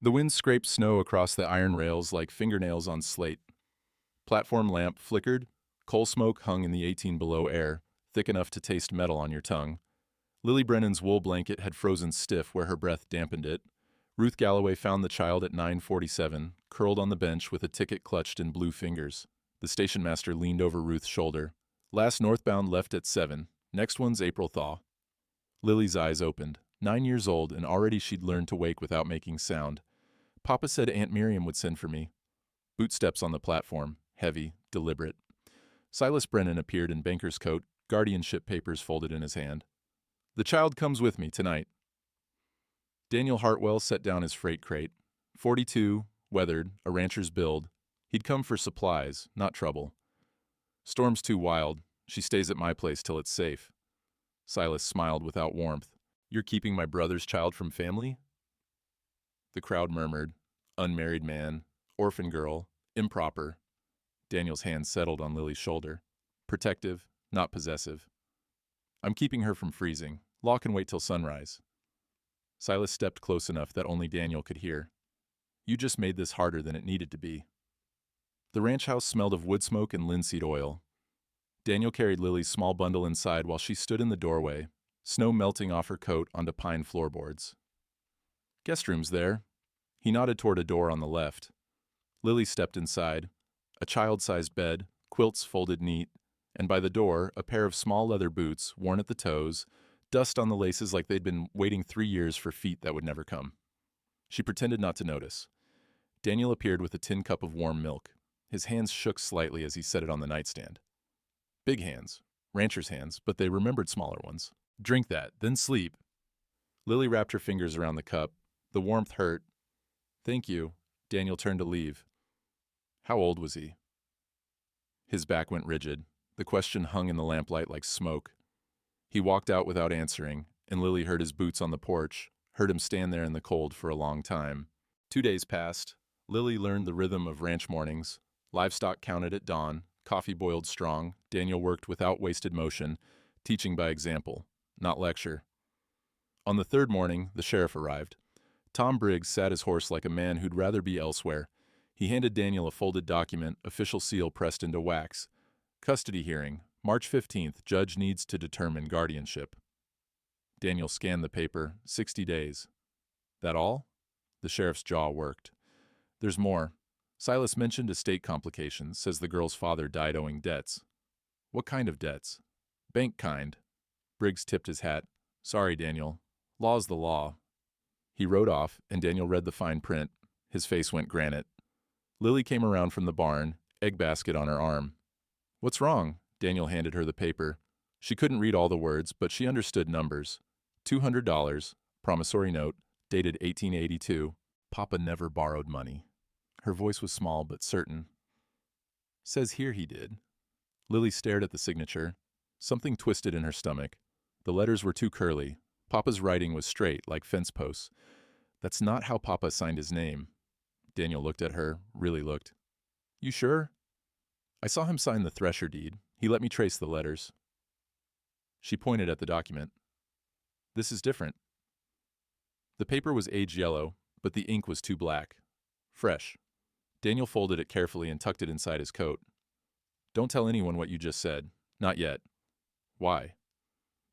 The wind scraped snow across the iron rails like fingernails on slate. Platform lamp flickered. Coal smoke hung in the 18 below air, thick enough to taste metal on your tongue. Lily Brennan's wool blanket had frozen stiff where her breath dampened it. Ruth Galloway found the child at 9:47, curled on the bench with a ticket clutched in blue fingers. The station master leaned over Ruth's shoulder. Last northbound left at 7. Next one's April thaw. Lily's eyes opened. 9 years old, and already she'd learned to wake without making sound. Papa said Aunt Miriam would send for me. Bootsteps on the platform, heavy, deliberate. Silas Brennan appeared in banker's coat, guardianship papers folded in his hand. The child comes with me tonight. Daniel Hartwell set down his freight crate. 42, weathered, a rancher's build. He'd come for supplies, not trouble. Storm's too wild. She stays at my place till it's safe. Silas smiled without warmth. You're keeping my brother's child from family? The crowd murmured. Unmarried man, orphan girl, improper. Daniel's hand settled on Lily's shoulder. Protective, not possessive. I'm keeping her from freezing. Law can wait till sunrise. Silas stepped close enough that only Daniel could hear. You just made this harder than it needed to be. The ranch house smelled of wood smoke and linseed oil. Daniel carried Lily's small bundle inside while she stood in the doorway, snow melting off her coat onto pine floorboards. Guest room's there. He nodded toward a door on the left. Lily stepped inside. A child-sized bed, quilts folded neat, and by the door, a pair of small leather boots, worn at the toes, dust on the laces like they'd been waiting 3 years for feet that would never come. She pretended not to notice. Daniel appeared with a tin cup of warm milk. His hands shook slightly as he set it on the nightstand. Big hands, rancher's hands, but they remembered smaller ones. Drink that, then sleep. Lily wrapped her fingers around the cup. The warmth hurt. Thank you. Daniel turned to leave. How old was he? His back went rigid. The question hung in the lamplight like smoke. He walked out without answering, and Lily heard his boots on the porch, heard him stand there in the cold for a long time. 2 days passed. Lily learned the rhythm of ranch mornings. Livestock counted at dawn, coffee boiled strong. Daniel worked without wasted motion, teaching by example, not lecture. On the third morning, the sheriff arrived. Tom Briggs sat his horse like a man who'd rather be elsewhere. He handed Daniel a folded document, official seal pressed into wax. Custody hearing, March 15th, judge needs to determine guardianship. Daniel scanned the paper, 60 days. That all? The sheriff's jaw worked. There's more. Silas mentioned estate complications, says the girl's father died owing debts. What kind of debts? Bank kind. Briggs tipped his hat. Sorry, Daniel. Law's the law. He rode off, and Daniel read the fine print. His face went granite. Lily came around from the barn, egg basket on her arm. What's wrong? Daniel handed her the paper. She couldn't read all the words, but she understood numbers. $200, promissory note, dated 1882. Papa never borrowed money. Her voice was small but certain. Says here he did. Lily stared at the signature. Something twisted in her stomach. The letters were too curly. Papa's writing was straight, like fence posts. That's not how Papa signed his name. Daniel looked at her, really looked. You sure? I saw him sign the thresher deed. He let me trace the letters. She pointed at the document. This is different. The paper was age yellow, but the ink was too black. Fresh. Daniel folded it carefully and tucked it inside his coat. Don't tell anyone what you just said. Not yet. Why?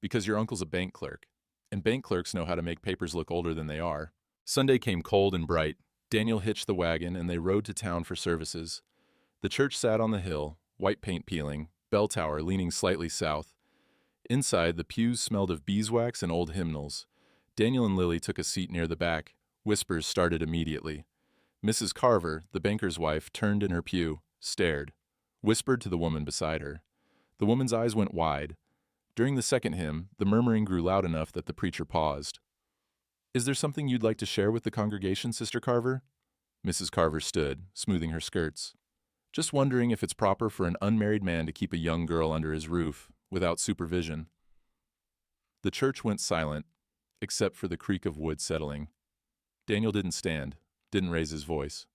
Because your uncle's a bank clerk, and bank clerks know how to make papers look older than they are. Sunday came cold and bright. Daniel hitched the wagon, and they rode to town for services. The church sat on the hill, white paint peeling, bell tower leaning slightly south. Inside, the pews smelled of beeswax and old hymnals. Daniel and Lily took a seat near the back. Whispers started immediately. Mrs. Carver, the banker's wife, turned in her pew, stared, whispered to the woman beside her. The woman's eyes went wide. During the second hymn, the murmuring grew loud enough that the preacher paused. Is there something you'd like to share with the congregation, Sister Carver? Mrs. Carver stood, smoothing her skirts. Just wondering if it's proper for an unmarried man to keep a young girl under his roof, without supervision. The church went silent, except for the creak of wood settling. Daniel didn't stand, didn't raise his voice.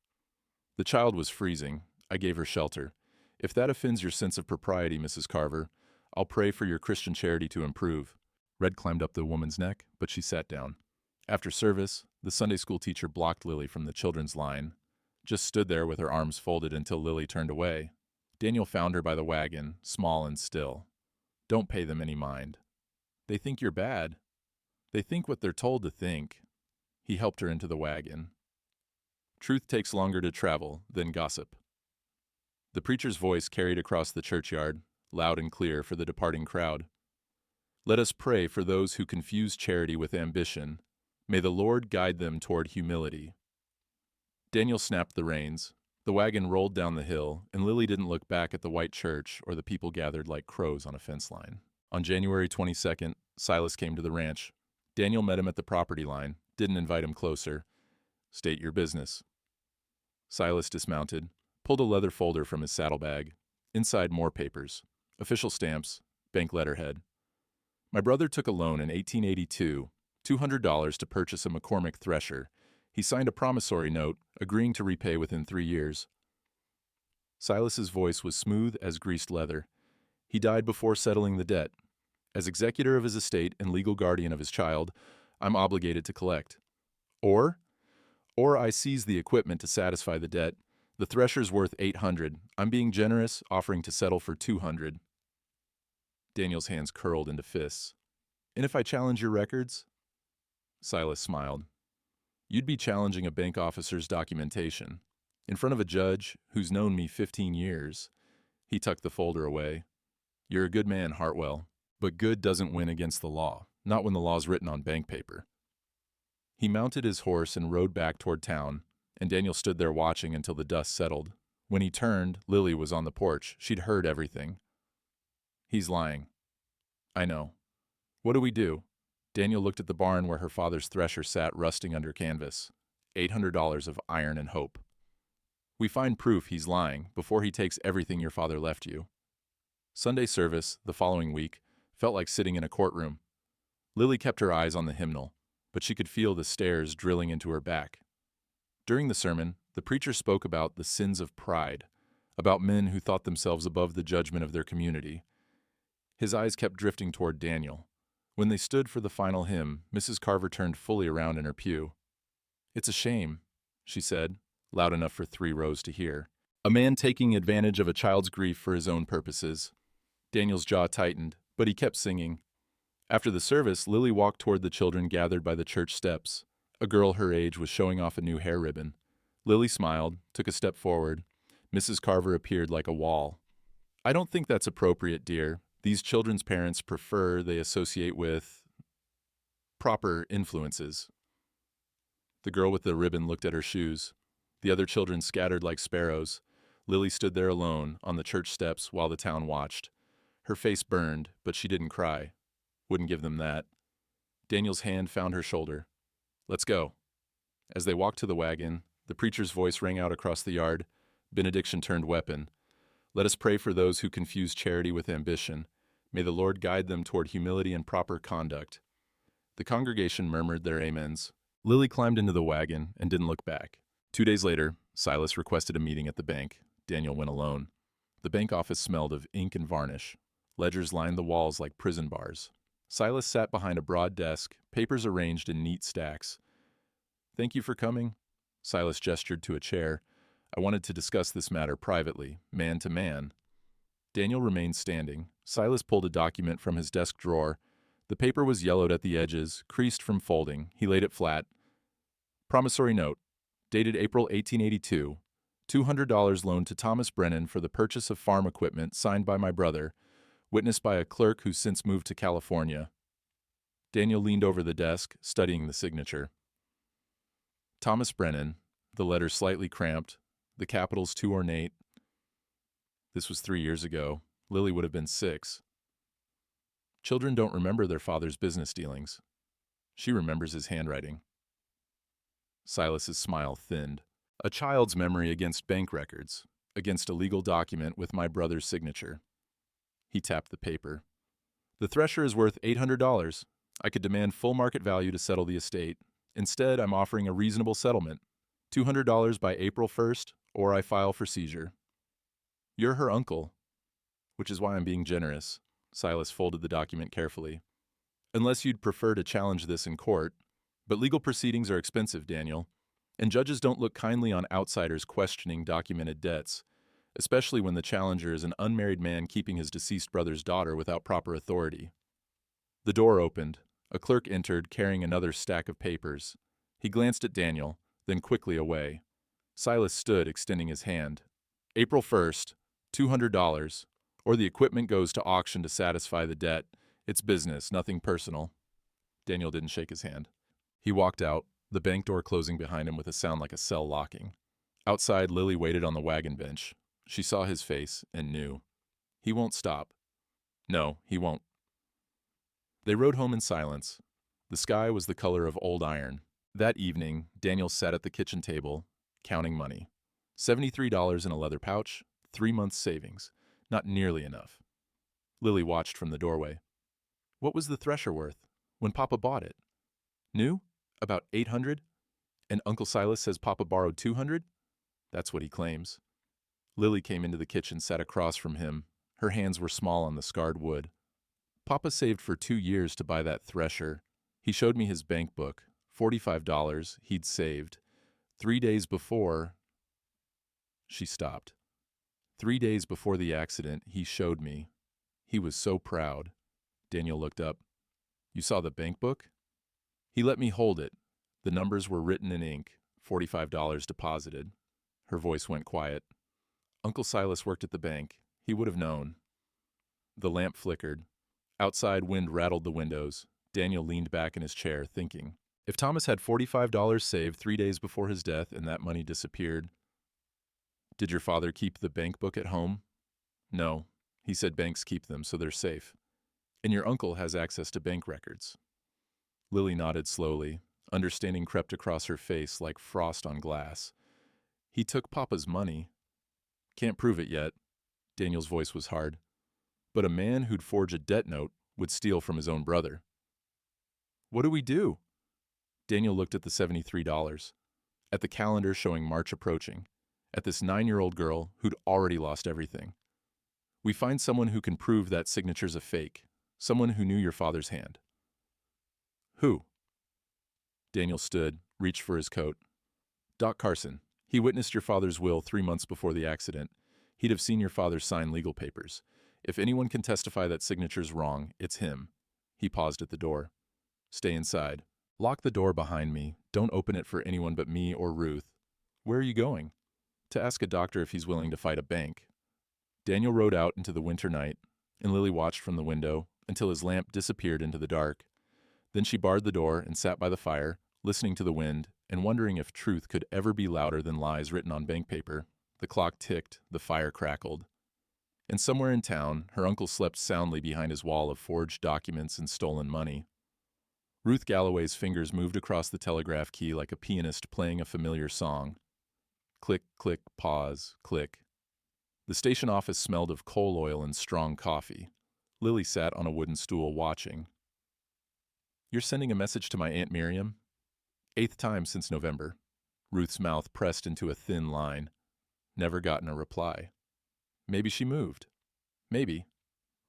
The child was freezing. I gave her shelter. If that offends your sense of propriety, Mrs. Carver, I'll pray for your Christian charity to improve. Red climbed up the woman's neck, but she sat down. After service, The Sunday school teacher blocked Lily from the children's line, just stood there with her arms folded until Lily turned away. Daniel found her by the wagon, small and still. Don't pay them any mind. They think you're bad. They think what they're told to think. He helped her into the wagon. Truth takes longer to travel than gossip. The preacher's voice carried across the churchyard, loud and clear for the departing crowd. Let us pray for those who confuse charity with ambition. May the Lord guide them toward humility. Daniel snapped the reins. The wagon rolled down the hill, and Lily didn't look back at the white church or the people gathered like crows on a fence line. On January 22nd, Silas came to the ranch. Daniel met him at the property line, didn't invite him closer. State your business. Silas dismounted, pulled a leather folder from his saddlebag. Inside more papers, official stamps, bank letterhead. My brother took a loan in 1882, $200 to purchase a McCormick thresher. He signed a promissory note, agreeing to repay within 3 years. Silas's voice was smooth as greased leather. He died before settling the debt. As executor of his estate and legal guardian of his child, I'm obligated to collect. Or I seize the equipment to satisfy the debt. The thresher's worth $800. I'm being generous, offering to settle for $200. Daniel's hands curled into fists. And if I challenge your records? Silas smiled. You'd be challenging a bank officer's documentation. In front of a judge who's known me 15 years. He tucked the folder away. You're a good man, Hartwell. But good doesn't win against the law, not when the law's written on bank paper. He mounted his horse and rode back toward town, and Daniel stood there watching until the dust settled. When he turned, Lily was on the porch. She'd heard everything. He's lying. I know. What do we do? Daniel looked at the barn where her father's thresher sat rusting under canvas. $800 of iron and hope. We find proof he's lying before he takes everything your father left you. Sunday service, the following week, felt like sitting in a courtroom. Lily kept her eyes on the hymnal, but she could feel the stares drilling into her back. During the sermon, the preacher spoke about the sins of pride, about men who thought themselves above the judgment of their community. His eyes kept drifting toward Daniel. When they stood for the final hymn, Mrs. Carver turned fully around in her pew. It's a shame, she said, loud enough for 3 rows to hear. A man taking advantage of a child's grief for his own purposes. Daniel's jaw tightened, but he kept singing. After the service, Lily walked toward the children gathered by the church steps. A girl her age was showing off a new hair ribbon. Lily smiled, took a step forward. Mrs. Carver appeared like a wall. I don't think that's appropriate, dear. These children's parents prefer they associate with proper influences. The girl with the ribbon looked at her shoes. The other children scattered like sparrows. Lily stood there alone on the church steps while the town watched. Her face burned, but she didn't cry. Wouldn't give them that. Daniel's hand found her shoulder. Let's go. As they walked to the wagon, the preacher's voice rang out across the yard. Benediction turned weapon. Let us pray for those who confuse charity with ambition. May the Lord guide them toward humility and proper conduct. The congregation murmured their amens. Lily climbed into the wagon and didn't look back. 2 days later, Silas requested a meeting at the bank. Daniel went alone. The bank office smelled of ink and varnish. Ledgers lined the walls like prison bars. Silas sat behind a broad desk, papers arranged in neat stacks. Thank you for coming. Silas gestured to a chair. I wanted to discuss this matter privately, man to man. Daniel remained standing. Silas pulled a document from his desk drawer. The paper was yellowed at the edges, creased from folding. He laid it flat. Promissory note, dated April 1882. $200 loaned to Thomas Brennan for the purchase of farm equipment, signed by my brother, witnessed by a clerk who's since moved to California. Daniel leaned over the desk, studying the signature. Thomas Brennan, the letter slightly cramped, the capitals too ornate. This was 3 years ago. Lily would have been 6. Children don't remember their father's business dealings. She remembers his handwriting. Silas's smile thinned. A child's memory against bank records, against a legal document with my brother's signature. He tapped the paper. The thresher is worth $800. I could demand full market value to settle the estate. Instead, I'm offering a reasonable settlement. $200 by April 1st, or I file for seizure. You're her uncle, which is why I'm being generous. Silas folded the document carefully. Unless you'd prefer to challenge this in court, But legal proceedings are expensive, Daniel, and judges don't look kindly on outsiders questioning documented debts, especially when the challenger is an unmarried man keeping his deceased brother's daughter without proper authority. The door opened. A clerk entered, carrying another stack of papers. He glanced at Daniel, then quickly away. Silas stood, extending his hand. April 1st, $200, or the equipment goes to auction to satisfy the debt. It's business, nothing personal. Daniel didn't shake his hand. He walked out, the bank door closing behind him with a sound like a cell locking. Outside, Lily waited on the wagon bench. She saw his face and knew. He won't stop. No, he won't. They rode home in silence. The sky was the color of old iron. That evening, Daniel sat at the kitchen table, counting money. $73 in a leather pouch, 3 months' savings. Not nearly enough. Lily watched from the doorway. What was the thresher worth when Papa bought it? New? About $800? And Uncle Silas says Papa borrowed $200? That's what he claims. Lily came into the kitchen, sat across from him. Her hands were small on the scarred wood. Papa saved for 2 years to buy that thresher. He showed me his bank book, $45 he'd saved. 3 days before... She stopped. 3 days before the accident, he showed me. He was so proud. Daniel looked up. You saw the bank book? He let me hold it. The numbers were written in ink, $45 deposited. Her voice went quiet. Uncle Silas worked at the bank. He would have known. The lamp flickered. Outside, wind rattled the windows. Daniel leaned back in his chair, thinking. If Thomas had $45 saved 3 days before his death and that money disappeared... Did your father keep the bank book at home? No. He said banks keep them, so they're safe. And your uncle has access to bank records. Lily nodded slowly. Understanding crept across her face like frost on glass. He took Papa's money. Can't prove it yet. Daniel's voice was hard. But a man who'd forge a debt note would steal from his own brother. What do we do? Daniel looked at the $73, at the calendar showing March approaching, at this 9-year-old girl who'd already lost everything. We find someone who can prove that signature's a fake, someone who knew your father's hand. Who? Daniel stood, reached for his coat. Doc Carson. He witnessed your father's will 3 months before the accident. He'd have seen your father sign legal papers. If anyone can testify that signature's wrong, it's him. He paused at the door. Stay inside. Lock the door behind me. Don't open it for anyone but me or Ruth. Where are you going? To ask a doctor if he's willing to fight a bank. Daniel rode out into the winter night, and Lily watched from the window until his lamp disappeared into the dark. Then she barred the door and sat by the fire, listening to the wind and wondering if truth could ever be louder than lies written on bank paper. The clock ticked, the fire crackled. And somewhere in town, her uncle slept soundly behind his wall of forged documents and stolen money. Ruth Galloway's fingers moved across the telegraph key like a pianist playing a familiar song. Click, click, pause, click. The station office smelled of coal oil and strong coffee. Lily sat on a wooden stool watching. You're sending a message to my Aunt Miriam? 8th time since November. Ruth's mouth pressed into a thin line. Never gotten a reply. Maybe she moved. Maybe.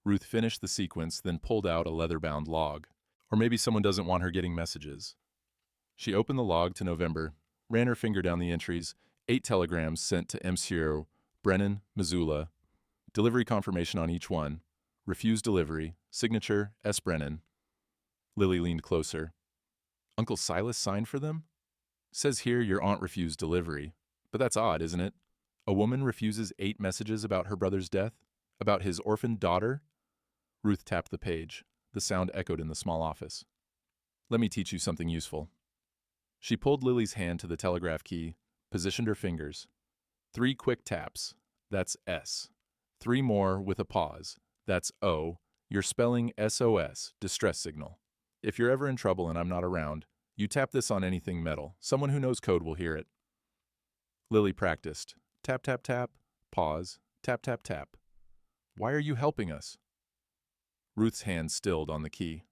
Ruth finished the sequence, then pulled out a leather-bound log. Or maybe someone doesn't want her getting messages. She opened the log to November, ran her finger down the entries, 8 telegrams sent to Monsieur Brennan, Missoula. Delivery confirmation on each one. Refused delivery. Signature, S. Brennan. Lily leaned closer. Uncle Silas signed for them? Says here your aunt refused delivery. But that's odd, isn't it? A woman refuses 8 messages about her brother's death? About his orphaned daughter? Ruth tapped the page. The sound echoed in the small office. Let me teach you something useful. She pulled Lily's hand to the telegraph key, positioned her fingers. 3 quick taps. That's S. 3 more with a pause. That's O. You're spelling SOS, distress signal. If you're ever in trouble and I'm not around, you tap this on anything metal. Someone who knows code will hear it. Lily practiced. Tap, tap, tap. Pause. Tap, tap, tap. Why are you helping us? Ruth's hand stilled on the key.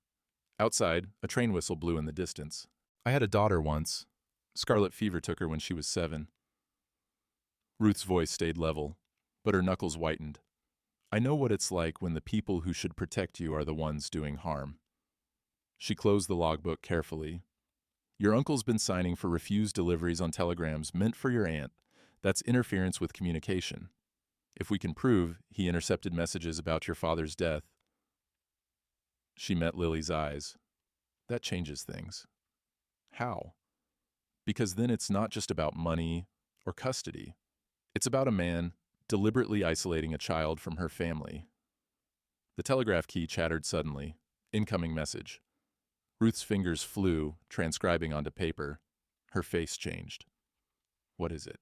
Outside, a train whistle blew in the distance. I had a daughter once. Scarlet fever took her when she was 7. Ruth's voice stayed level, but her knuckles whitened. I know what it's like when the people who should protect you are the ones doing harm. She closed the logbook carefully. Your uncle's been signing for refused deliveries on telegrams meant for your aunt. That's interference with communication. If we can prove he intercepted messages about your father's death." She met Lily's eyes. "That changes things." "How?" "Because then it's not just about money or custody. It's about a man deliberately isolating a child from her family." The telegraph key chattered suddenly. Incoming message. Ruth's fingers flew, transcribing onto paper. Her face changed. "What is it?"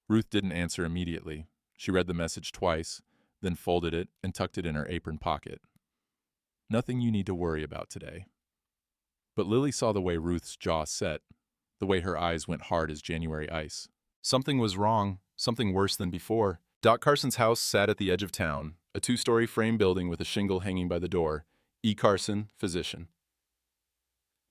Ruth didn't answer immediately. She read the message twice, then folded it and tucked it in her apron pocket. "Nothing you need to worry about today." But Lily saw the way Ruth's jaw set, the way her eyes went hard as January ice. Something was wrong, something worse than before. Doc Carson's house sat at the edge of town, a 2-story frame building with a shingle hanging by the door. E. Carson, physician.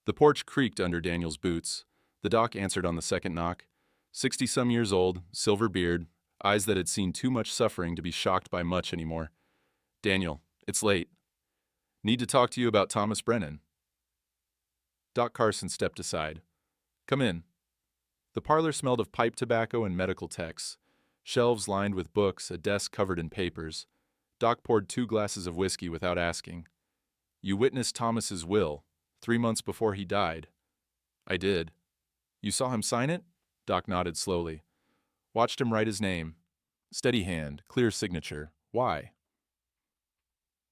The porch creaked under Daniel's boots. The doc answered on the second knock. 60-some years old, silver beard, eyes that had seen too much suffering to be shocked by much anymore. "Daniel, it's late. Need to talk to you about Thomas Brennan." Doc Carson stepped aside. "Come in." The parlor smelled of pipe tobacco and medical texts. Shelves lined with books, a desk covered in papers. Doc poured 2 glasses of whiskey without asking. "You witnessed Thomas's will, 3 months before he died." "I did." "You saw him sign it?" Doc nodded slowly. "Watched him write his name. Steady hand, clear signature. Why?"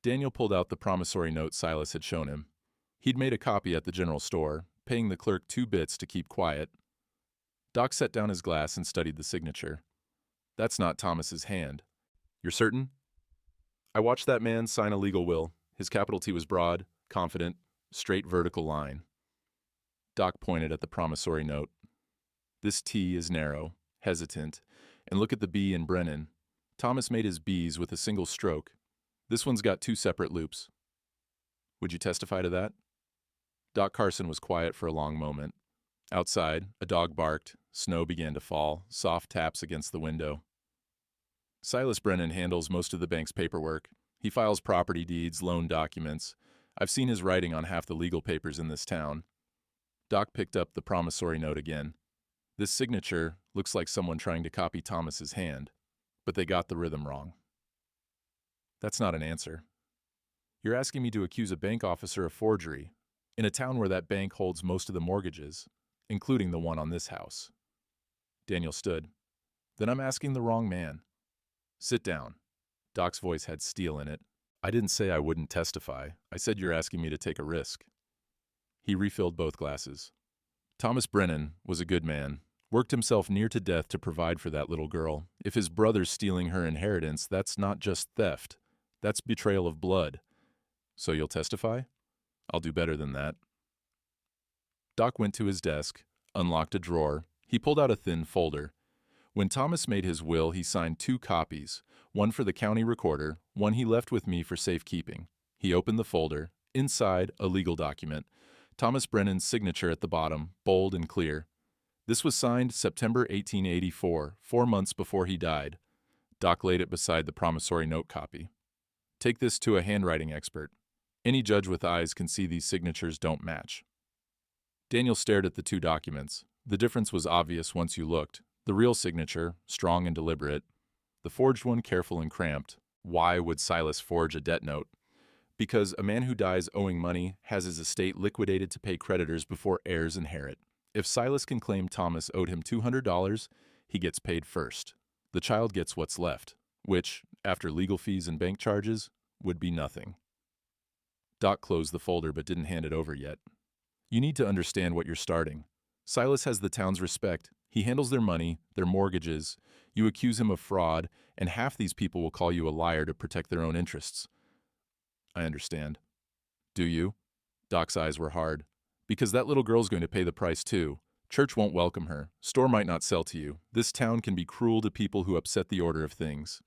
Daniel pulled out the promissory note Silas had shown him. He'd made a copy at the general store, paying the clerk 2 bits to keep quiet. Doc set down his glass and studied the signature. "That's not Thomas's hand." "You're certain?" "I watched that man sign a legal will. His capital T was broad, confident, straight vertical line." Doc pointed at the promissory note. "This T is narrow, hesitant, and look at the B in Brennan. Thomas made his B's with a single stroke. This one's got 2 separate loops." "Would you testify to that?" Doc Carson was quiet for a long moment. Outside, a dog barked, snow began to fall, soft taps against the window. "Silas Brennan handles most of the bank's paperwork. He files property deeds, loan documents. I've seen his writing on half the legal papers in this town." Doc picked up the promissory note again. "This signature looks like someone trying to copy Thomas's hand, but they got the rhythm wrong." "That's not an answer. You're asking me to accuse a bank officer of forgery in a town where that bank holds most of the mortgages, including the one on this house." Daniel stood. "Then I'm asking the wrong man." "Sit down." Doc's voice had steel in it. "I didn't say I wouldn't testify. I said you're asking me to take a risk." He refilled both glasses. "Thomas Brennan was a good man, worked himself near to death to provide for that little girl. If his brother's stealing her inheritance, that's not just theft. That's betrayal of blood. So you'll testify? I'll do better than that." Doc went to his desk, unlocked a drawer. He pulled out a thin folder. When Thomas made his will, he signed 2 copies, one for the county recorder, one he left with me for safekeeping. He opened the folder. Inside, a legal document. Thomas Brennan's signature at the bottom, bold and clear. This was signed September 1884, 4 months before he died. Doc laid it beside the promissory note copy. "Take this to a handwriting expert. Any judge with eyes can see these signatures don't match." Daniel stared at the 2 documents. The difference was obvious once you looked. The real signature, strong and deliberate. The forged one, careful and cramped. Why would Silas forge a debt note? Because a man who dies owing money has his estate liquidated to pay creditors before heirs inherit. If Silas can claim Thomas owed him $200, he gets paid first. The child gets what's left, which, after legal fees and bank charges, would be nothing. Doc closed the folder but didn't hand it over yet. "You need to understand what you're starting. Silas has the town's respect. He handles their money, their mortgages. You accuse him of fraud, and half these people will call you a liar to protect their own interests." "I understand." "Do you?" Doc's eyes were hard. "Because that little girl's going to pay the price too. Church won't welcome her. Store might not sell to you. This town can be cruel to people who upset the order of things."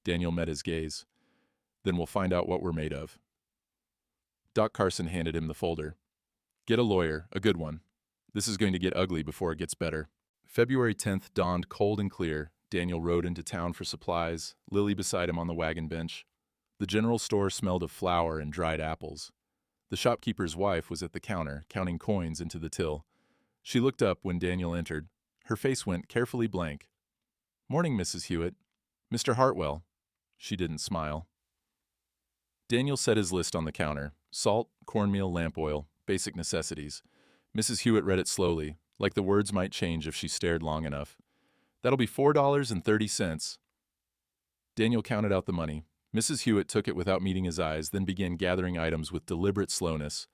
Daniel met his gaze. "Then we'll find out what we're made of." Doc Carson handed him the folder. "Get a lawyer, a good one. This is going to get ugly before it gets better." February 10th dawned cold and clear. Daniel rode into town for supplies, Lily beside him on the wagon bench. The general store smelled of flour and dried apples. The shopkeeper's wife was at the counter, counting coins into the till. She looked up when Daniel entered. Her face went carefully blank. "Morning, Mrs. Hewitt. Mr. Hartwell." She didn't smile. Daniel set his list on the counter. Salt, cornmeal, lamp oil, basic necessities. Mrs. Hewitt read it slowly, like the words might change if she stared long enough. "That'll be $4.30. Daniel counted out the money. Mrs. Hewitt took it without meeting his eyes, then began gathering items with deliberate slowness.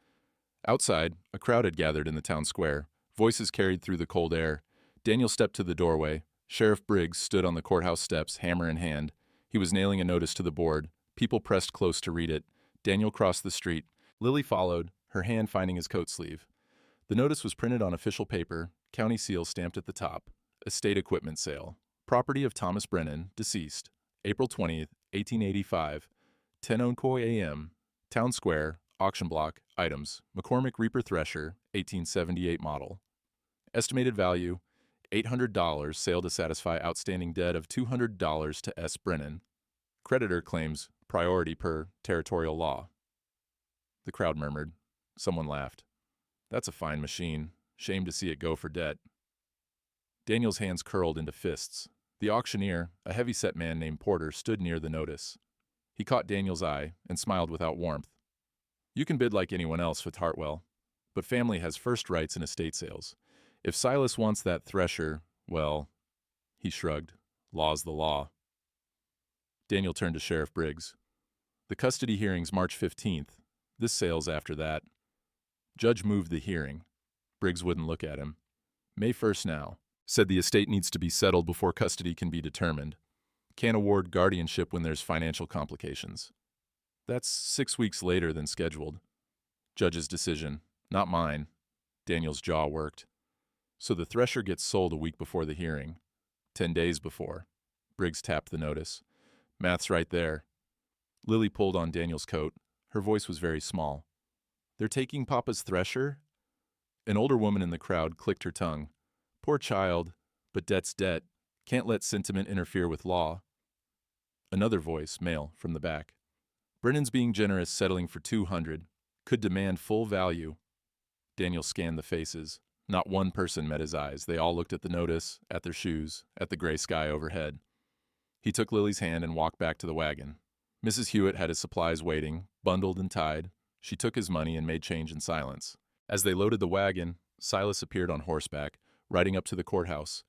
Outside, a crowd had gathered in the town square. Voices carried through the cold air. Daniel stepped to the doorway. Sheriff Briggs stood on the courthouse steps, hammer in hand. He was nailing a notice to the board. People pressed close to read it. Daniel crossed the street. Lily followed, her hand finding his coat sleeve. The notice was printed on official paper, county seal stamped at the top. Estate equipment sale. Property of Thomas Brennan, deceased. April 20th, 1885. 10:00 a.m. Town Square, auction block, items. McCormick Reaper Thresher, 1878 model. Estimated value, $800, sale to satisfy outstanding debt of $200 to S. Brennan. Creditor claims priority per territorial law. The crowd murmured. Someone laughed. "That's a fine machine. Shame to see it go for debt." Daniel's hands curled into fists. The auctioneer, a heavy-set man named Porter, stood near the notice. He caught Daniel's eye and smiled without warmth. "You can bid like anyone else with Hartwell, but family has first rights in estate sales. If Silas wants that thresher, well," he shrugged, "law's the law." Daniel turned to Sheriff Briggs. "The custody hearing's March 15th. This sale's after that." Judge moved the hearing. Briggs wouldn't look at him. "May 1st now. Said the estate needs to be settled before custody can be determined. Can't award guardianship when there's financial complications. That's 6 weeks later than scheduled." Judge's decision, not mine. Daniel's jaw worked. "So the thresher gets sold a week before the hearing. 10 days before." Briggs tapped the notice. "Math's right there." Lily pulled on Daniel's coat. Her voice was very small. "They're taking Papa's thresher?" An older woman in the crowd clicked her tongue. "Poor child, but debt's debt. Can't let sentiment interfere with law." Another voice, male, from the back. "Brennan's being generous, settling for $200. Could demand full value." Daniel scanned the faces. Not one person met his eyes. They all looked at the notice, at their shoes, at the gray sky overhead. He took Lily's hand and walked back to the wagon. Mrs. Hewitt had his supplies waiting, bundled and tied. She took his money and made change in silence. As they loaded the wagon, Silas appeared on horseback, riding up to the courthouse.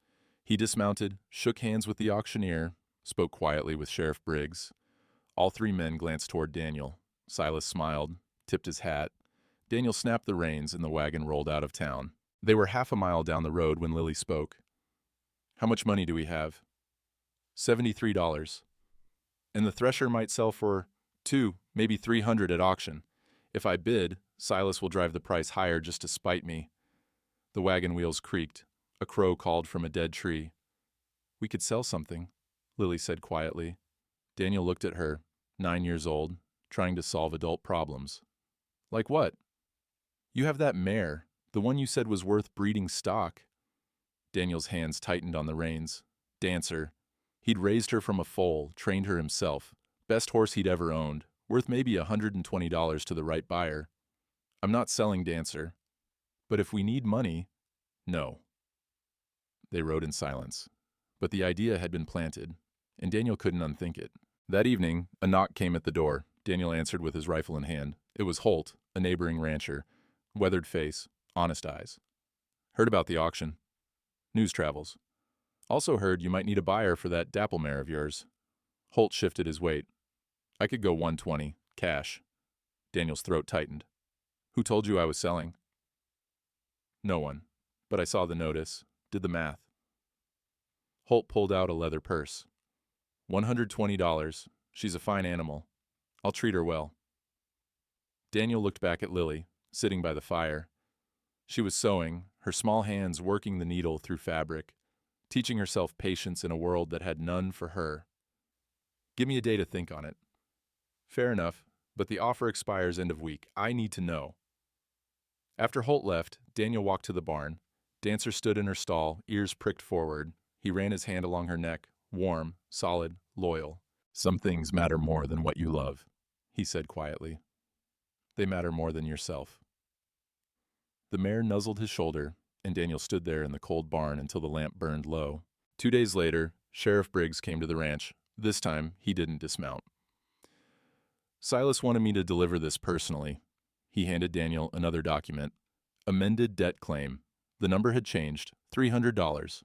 He dismounted, shook hands with the auctioneer, spoke quietly with Sheriff Briggs. All three men glanced toward Daniel. Silas smiled, tipped his hat. Daniel snapped the reins and the wagon rolled out of town. They were half a mile down the road when Lily spoke. "How much money do we have?" $73. "And the thresher might sell for $200, maybe $300 at auction. If I bid, Silas will drive the price higher just to spite me." The wagon wheels creaked. A crow called from a dead tree. "We could sell something," Lily said quietly. Daniel looked at her, 9 years old, trying to solve adult problems. "Like what?" "You have that mare, the one you said was worth breeding stock." Daniel's hands tightened on the reins. Dancer. He'd raised her from a foal, trained her himself. Best horse he'd ever owned, worth maybe $120 to the right buyer. "I'm not selling Dancer. But if we need money..." "No." They rode in silence. But the idea had been planted, and Daniel couldn't unthink it. That evening, a knock came at the door. Daniel answered with his rifle in hand. It was Holt, a neighboring rancher. Weathered face, honest eyes. "Heard about the auction. News travels. Also heard you might need a buyer for that dapple mare of yours." Holt shifted his weight. "I could go 120, cash." Daniel's throat tightened. "Who told you I was selling?" "No one. But I saw the notice. Did the math." Holt pulled out a leather purse. $120. She's a fine animal. I'll treat her well." Daniel looked back at Lily, sitting by the fire. She was sewing, her small hands working the needle through fabric, teaching herself patience in a world that had none for her. "Give me a day to think on it." "Fair enough, but the offer expires end of week. I need to know." After Holt left, Daniel walked to the barn. Dancer stood in her stall, ears pricked forward. He ran his hand along her neck, warm, solid, loyal. "Some things matter more than what you love," he said quietly. "They matter more than yourself." The mare nuzzled his shoulder, and Daniel stood there in the cold barn until the lamp burned low. 2 days later, Sheriff Briggs came to the ranch. This time, he didn't dismount. Silas wanted me to deliver this personally. He handed Daniel another document. Amended debt claim. The number had changed. $300.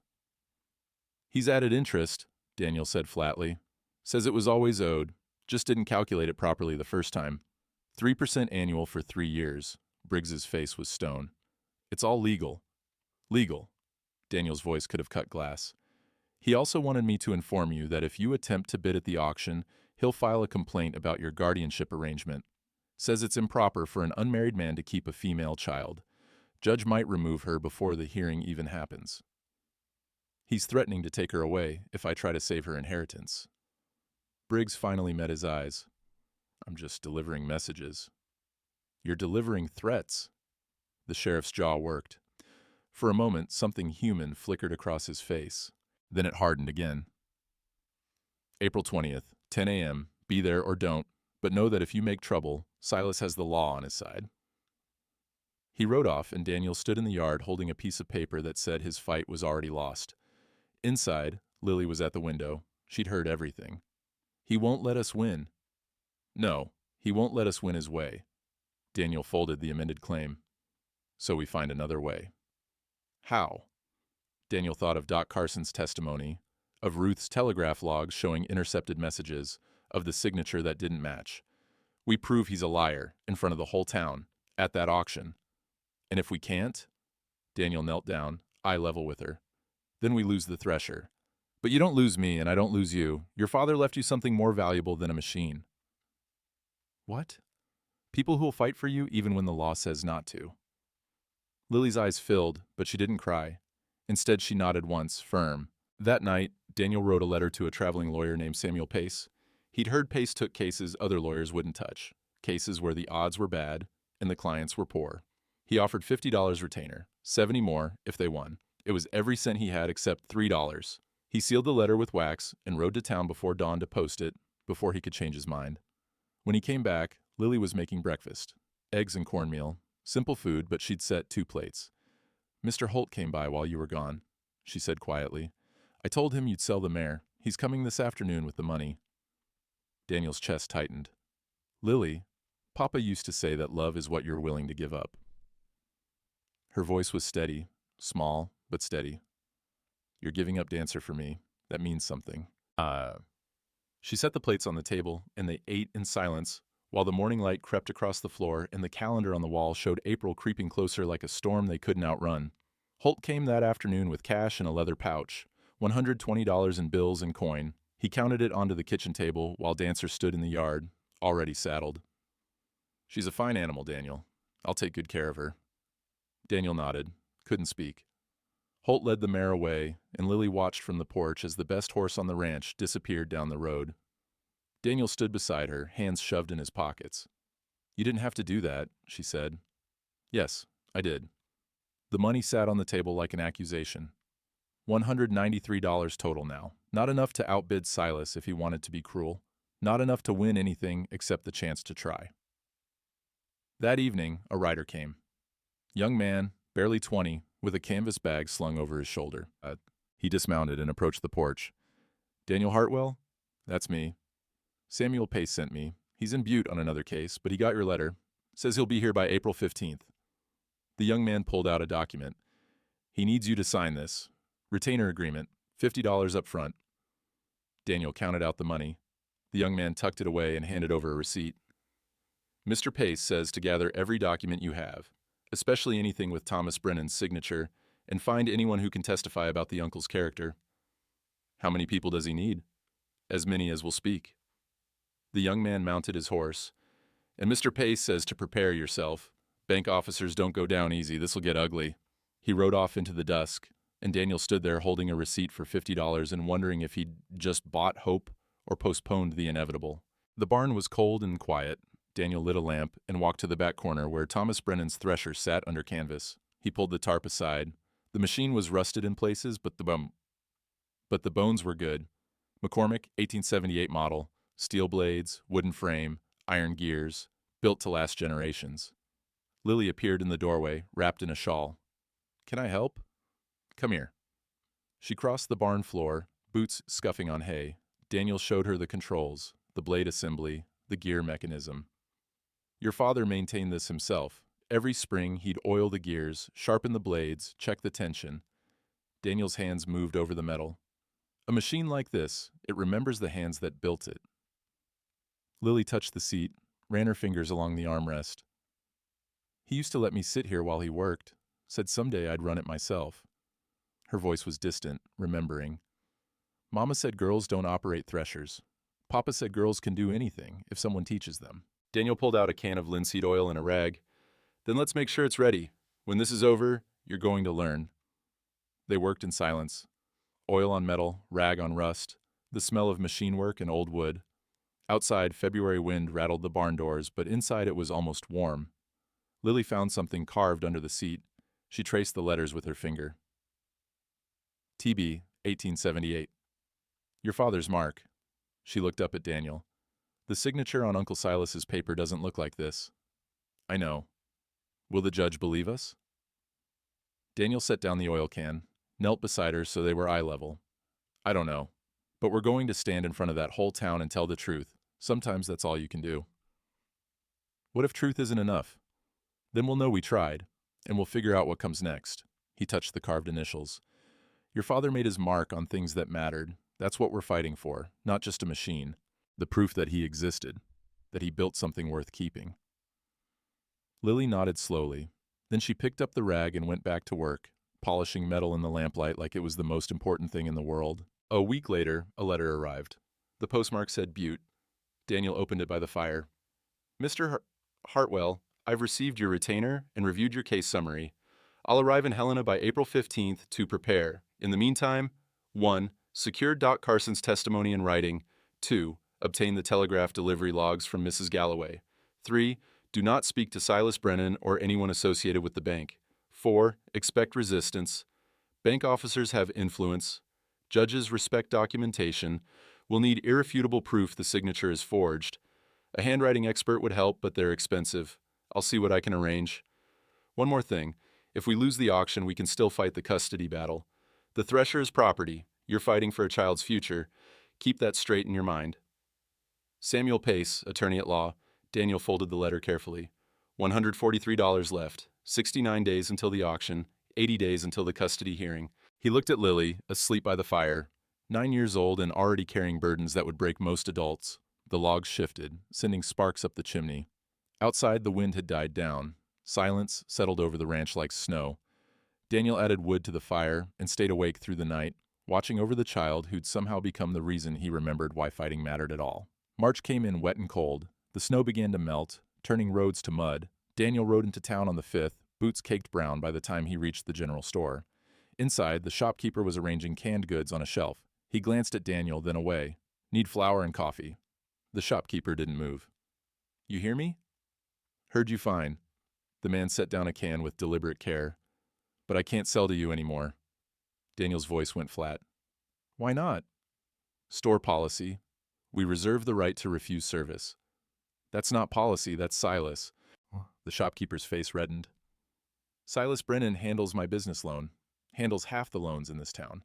He's added interest, Daniel said flatly. Says it was always owed. Just didn't calculate it properly the first time. 3% annual for 3 years. Briggs's face was stone. It's all legal. Legal. Daniel's voice could have cut glass. He also wanted me to inform you that if you attempt to bid at the auction, he'll file a complaint about your guardianship arrangement. Says it's improper for an unmarried man to keep a female child. Judge might remove her before the hearing even happens. He's threatening to take her away if I try to save her inheritance. Briggs finally met his eyes. I'm just delivering messages. You're delivering threats. The sheriff's jaw worked. For a moment, something human flickered across his face. Then it hardened again. April 20th, 10 a.m., be there or don't, but know that if you make trouble, Silas has the law on his side. He rode off, and Daniel stood in the yard holding a piece of paper that said his fight was already lost. Inside, Lily was at the window. She'd heard everything. He won't let us win. No, he won't let us win his way. Daniel folded the amended claim. So we find another way. How? Daniel thought of Doc Carson's testimony, of Ruth's telegraph logs showing intercepted messages, of the signature that didn't match. We prove he's a liar in front of the whole town, at that auction. And if we can't? Daniel knelt down, eye level with her. Then we lose the thresher. But you don't lose me, and I don't lose you. Your father left you something more valuable than a machine. What? People who will fight for you even when the law says not to. Lily's eyes filled, but she didn't cry. Instead, she nodded once, firm. That night, Daniel wrote a letter to a traveling lawyer named Samuel Pace. He'd heard Pace took cases other lawyers wouldn't touch, cases where the odds were bad and the clients were poor. He offered $50 retainer, $70 more if they won. It was every cent he had except $3. He sealed the letter with wax and rode to town before dawn to post it, before he could change his mind. When he came back, Lily was making breakfast. Eggs and cornmeal. Simple food, but she'd set 2 plates. Mr. Holt came by while you were gone, she said quietly. I told him you'd sell the mare. He's coming this afternoon with the money. Daniel's chest tightened. Lily, Papa used to say that love is what you're willing to give up. Her voice was steady, small, but steady. You're giving up Dancer for me. That means something. She set the plates on the table, and they ate in silence, while the morning light crept across the floor and the calendar on the wall showed April creeping closer like a storm they couldn't outrun. Holt came that afternoon with cash in a leather pouch, $120 in bills and coin. He counted it onto the kitchen table while Dancer stood in the yard, already saddled. She's a fine animal, Daniel. I'll take good care of her. Daniel nodded, couldn't speak. Holt led the mare away, and Lily watched from the porch as the best horse on the ranch disappeared down the road. Daniel stood beside her, hands shoved in his pockets. You didn't have to do that, she said. Yes, I did. The money sat on the table like an accusation. $193 total now. Not enough to outbid Silas if he wanted to be cruel. Not enough to win anything except the chance to try. That evening, a rider came. Young man, barely 20, with a canvas bag slung over his shoulder. He dismounted and approached the porch. Daniel Hartwell? That's me. Samuel Pace sent me. He's in Butte on another case, but he got your letter. Says he'll be here by April 15th. The young man pulled out a document. He needs you to sign this. Retainer agreement, $50 up front. Daniel counted out the money. The young man tucked it away and handed over a receipt. Mr. Pace says to gather every document you have, especially anything with Thomas Brennan's signature, and find anyone who can testify about the uncle's character. How many people does he need? As many as will speak. The young man mounted his horse. And Mr. Pace says to prepare yourself. Bank officers don't go down easy. This'll get ugly. He rode off into the dusk, and Daniel stood there holding a receipt for $50 and wondering if he'd just bought hope or postponed the inevitable. The barn was cold and quiet. Daniel lit a lamp and walked to the back corner where Thomas Brennan's thresher sat under canvas. He pulled the tarp aside. The machine was rusted in places, but the bones were good. McCormick, 1878 model, steel blades, wooden frame, iron gears, built to last generations. Lily appeared in the doorway, wrapped in a shawl. Can I help? Come here. She crossed the barn floor, boots scuffing on hay. Daniel showed her the controls, the blade assembly, the gear mechanism. Your father maintained this himself. Every spring, he'd oil the gears, sharpen the blades, check the tension. Daniel's hands moved over the metal. A machine like this, it remembers the hands that built it. Lily touched the seat, ran her fingers along the armrest. He used to let me sit here while he worked, said someday I'd run it myself. Her voice was distant, remembering. Mama said girls don't operate threshers. Papa said girls can do anything if someone teaches them. Daniel pulled out a can of linseed oil and a rag. Then let's make sure it's ready. When this is over, you're going to learn. They worked in silence. Oil on metal, rag on rust, the smell of machine work and old wood. Outside, February wind rattled the barn doors, but inside it was almost warm. Lily found something carved under the seat. She traced the letters with her finger. TB, 1878. Your father's mark. She looked up at Daniel. The signature on Uncle Silas's paper doesn't look like this. I know. Will the judge believe us? Daniel set down the oil can, knelt beside her so they were eye level. I don't know, but we're going to stand in front of that whole town and tell the truth. Sometimes that's all you can do. What if truth isn't enough? Then we'll know we tried, and we'll figure out what comes next. He touched the carved initials. Your father made his mark on things that mattered. That's what we're fighting for, not just a machine. The proof that he existed, that he built something worth keeping. Lily nodded slowly. Then she picked up the rag and went back to work, polishing metal in the lamplight like it was the most important thing in the world. A week later, a letter arrived. The postmark said Butte. Daniel opened it by the fire. Mr. Hartwell, I've received your retainer and reviewed your case summary. I'll arrive in Helena by April 15th to prepare. In the meantime, 1. Secure Doc Carson's testimony in writing. 2. Obtain the telegraph delivery logs from Mrs. Galloway. 3. Do not speak to Silas Brennan or anyone associated with the bank. 4. Expect resistance. Bank officers have influence. Judges respect documentation. We'll need irrefutable proof the signature is forged. A handwriting expert would help, but they're expensive. I'll see what I can arrange. One more thing. If we lose the auction, we can still fight the custody battle. The thresher is property. You're fighting for a child's future. Keep that straight in your mind. Samuel Pace, attorney at law. Daniel folded the letter carefully. $143 left. 69 days until the auction. 80 days until the custody hearing. He looked at Lily, asleep by the fire. 9 years old and already carrying burdens that would break most adults. The logs shifted, sending sparks up the chimney. Outside, the wind had died down. Silence settled over the ranch like snow. Daniel added wood to the fire and stayed awake through the night, watching over the child who'd somehow become the reason he remembered why fighting mattered at all. March came in wet and cold. The snow began to melt, turning roads to mud. Daniel rode into town on the 5th, boots caked brown by the time he reached the general store. Inside, the shopkeeper was arranging canned goods on a shelf. He glanced at Daniel, then away. Need flour and coffee. The shopkeeper didn't move. You hear me? Heard you fine. The man set down a can with deliberate care. But I can't sell to you anymore. Daniel's voice went flat. Why not? Store policy. We reserve the right to refuse service. That's not policy, that's Silas. The shopkeeper's face reddened. Silas Brennan handles my business loan, handles half the loans in this town.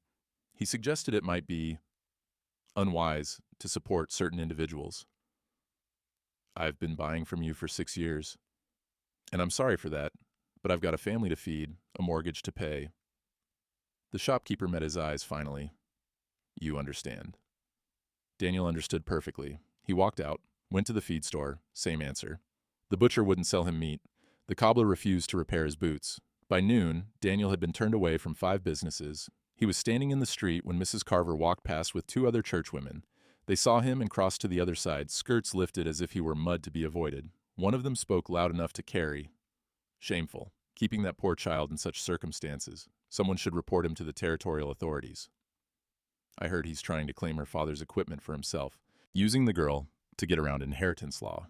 He suggested it might be unwise to support certain individuals. I've been buying from you for 6 years, and I'm sorry for that, but I've got a family to feed, a mortgage to pay. The shopkeeper met his eyes finally. You understand. Daniel understood perfectly. He walked out, went to the feed store, same answer. The butcher wouldn't sell him meat. The cobbler refused to repair his boots. By noon, Daniel had been turned away from 5 businesses. He was standing in the street when Mrs. Carver walked past with 2 other churchwomen. They saw him and crossed to the other side, skirts lifted as if he were mud to be avoided. One of them spoke loud enough to carry. Shameful, keeping that poor child in such circumstances. Someone should report him to the territorial authorities. I heard he's trying to claim her father's equipment for himself, using the girl to get around inheritance law.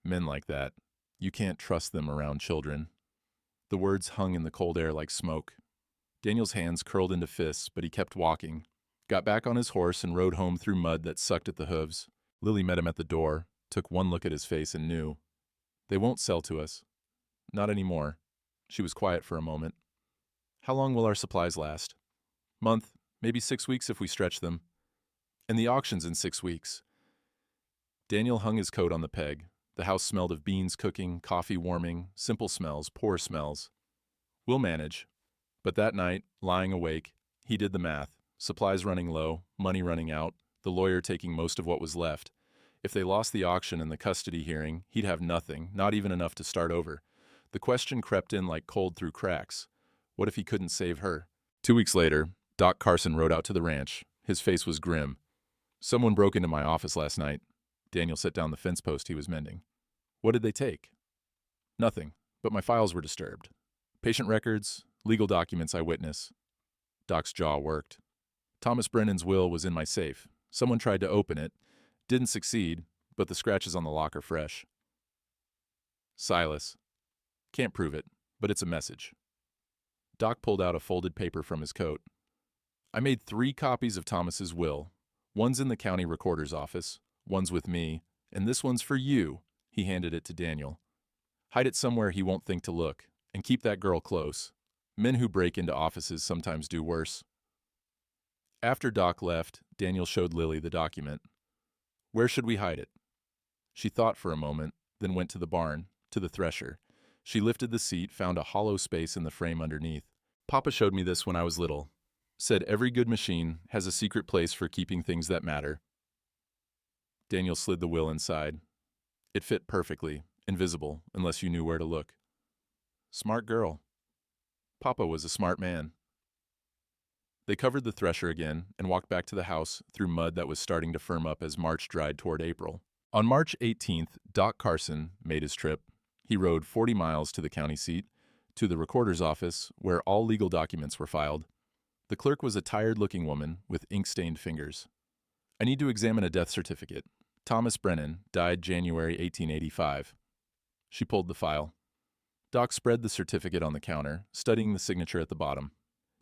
Men like that, you can't trust them around children. The words hung in the cold air like smoke. Daniel's hands curled into fists, but he kept walking, got back on his horse and rode home through mud that sucked at the hooves. Lily met him at the door, took one look at his face and knew. They won't sell to us. Not anymore. She was quiet for a moment. How long will our supplies last? Month, maybe 6 weeks if we stretch them. And the auction's in 6 weeks. Daniel hung his coat on the peg. The house smelled of beans cooking, coffee warming, simple smells, poor smells. We'll manage. But that night, lying awake, he did the math. Supplies running low, money running out, the lawyer taking most of what was left. If they lost the auction and the custody hearing, he'd have nothing, not even enough to start over. The question crept in like cold through cracks. What if he couldn't save her? 2 weeks later, Doc Carson rode out to the ranch. His face was grim. Someone broke into my office last night. Daniel set down the fence post he was mending. What did they take? Nothing, but my files were disturbed. Patient records, legal documents I witness. Doc's jaw worked. Thomas Brennan's will was in my safe. Someone tried to open it. Didn't succeed, but the scratches on the lock are fresh. Silas. Can't prove it, but it's a message. Doc pulled out a folded paper from his coat. I made 3 copies of Thomas's will. One's in the county recorder's office, one's with me, and this one's for you. He handed it to Daniel. Hide it somewhere he won't think to look, and keep that girl close. Men who break into offices sometimes do worse. After Doc left, Daniel showed Lily the document. Where should we hide it? She thought for a moment, then went to the barn, to the thresher. She lifted the seat, found a hollow space in the frame underneath. Papa showed me this when I was little. Said every good machine has a secret place for keeping things that matter. Daniel slid the will inside. It fit perfectly, invisible, unless you knew where to look. Smart girl. Papa was a smart man. They covered the thresher again and walked back to the house through mud that was starting to firm up as March dried toward April. On March 18th, Doc Carson made his trip. He rode 40 miles to the county seat, to the recorder's office, where all legal documents were filed. The clerk was a tired-looking woman with ink-stained fingers. I need to examine a death certificate. Thomas Brennan died January 1885. She pulled the file. Doc spread the certificate on the counter, studying the signature at the bottom.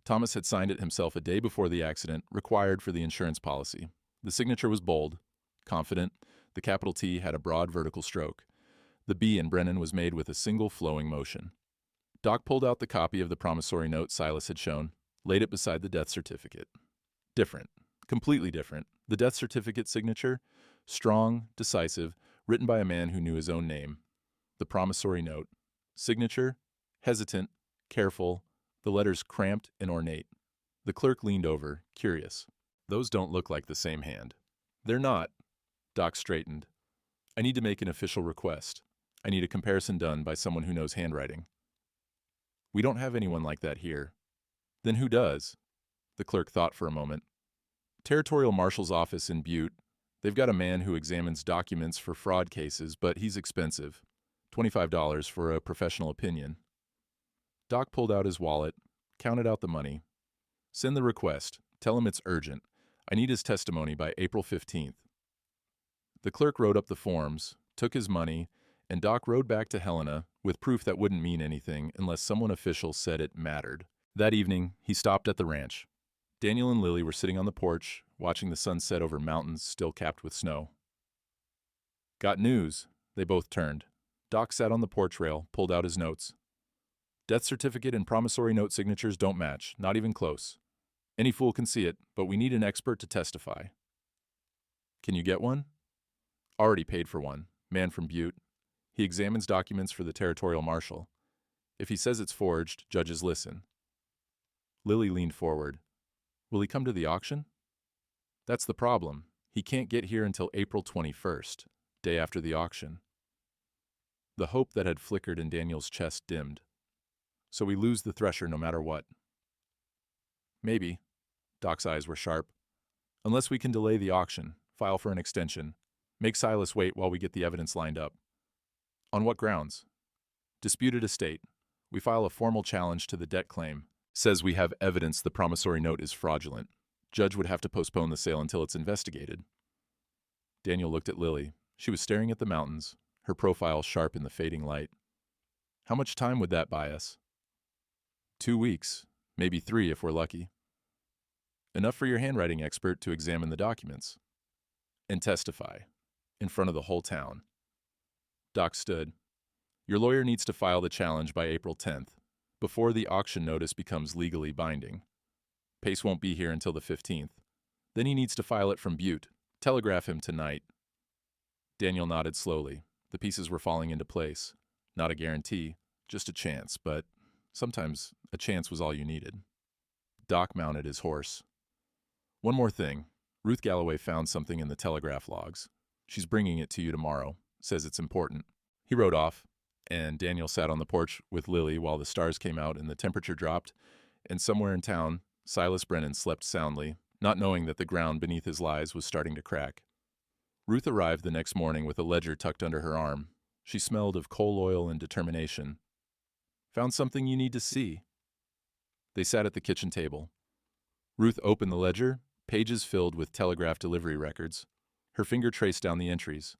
Thomas had signed it himself a day before the accident, required for the insurance policy. The signature was bold, confident. The capital T had a broad vertical stroke. The B in Brennan was made with a single flowing motion. Doc pulled out the copy of the promissory note Silas had shown, laid it beside the death certificate. Different. Completely different. The death certificate signature, strong, decisive, written by a man who knew his own name. The promissory note. Signature, hesitant, careful, the letters cramped and ornate. The clerk leaned over, curious. Those don't look like the same hand. They're not. Doc straightened. I need to make an official request. I need a comparison done by someone who knows handwriting. We don't have anyone like that here. Then who does? The clerk thought for a moment. Territorial Marshal's office in Butte. They've got a man who examines documents for fraud cases, but he's expensive. $25 for a professional opinion. Doc pulled out his wallet, counted out the money. Send the request. Tell him it's urgent. I need his testimony by April 15th. The clerk wrote up the forms, took his money, and Doc rode back to Helena with proof that wouldn't mean anything unless someone official said it mattered. That evening, he stopped at the ranch. Daniel and Lily were sitting on the porch, watching the sun set over mountains still capped with snow. Got news. They both turned. Doc sat on the porch rail, pulled out his notes. Death certificate and promissory note signatures don't match, not even close. Any fool can see it, but we need an expert to testify. Can you get one? Already paid for one. Man from Butte. He examines documents for the territorial marshal. If he says it's forged, judges listen. Lily leaned forward. Will he come to the auction? That's the problem. He can't get here until April 21st, day after the auction. The hope that had flickered in Daniel's chest dimmed. So we lose the thresher no matter what. Maybe. Doc's eyes were sharp. Unless we can delay the auction, file for an extension, make Silas wait while we get the evidence lined up. On what grounds? Disputed estate. We file a formal challenge to the debt claim. Says we have evidence the promissory note is fraudulent. Judge would have to postpone the sale until it's investigated. Daniel looked at Lily. She was staring at the mountains, her profile sharp in the fading light. How much time would that buy us? 2 weeks, maybe 3 if we're lucky. Enough for your handwriting expert to examine the documents. And testify, in front of the whole town. Doc stood. Your lawyer needs to file the challenge by April 10th. before the auction notice becomes legally binding. Pace won't be here until the 15th. Then he needs to file it from Butte. Telegraph him tonight. Daniel nodded slowly. The pieces were falling into place. Not a guarantee, just a chance, but sometimes a chance was all you needed. Doc mounted his horse. One more thing. Ruth Galloway found something in the telegraph logs. She's bringing it to you tomorrow. Says it's important. He rode off, and Daniel sat on the porch with Lily while the stars came out and the temperature dropped, and somewhere in town, Silas Brennan slept soundly, not knowing that the ground beneath his lies was starting to crack. Ruth arrived the next morning with a ledger tucked under her arm. She smelled of coal oil and determination. Found something you need to see. They sat at the kitchen table. Ruth opened the ledger, pages filled with telegraph delivery records. Her finger traced down the entries.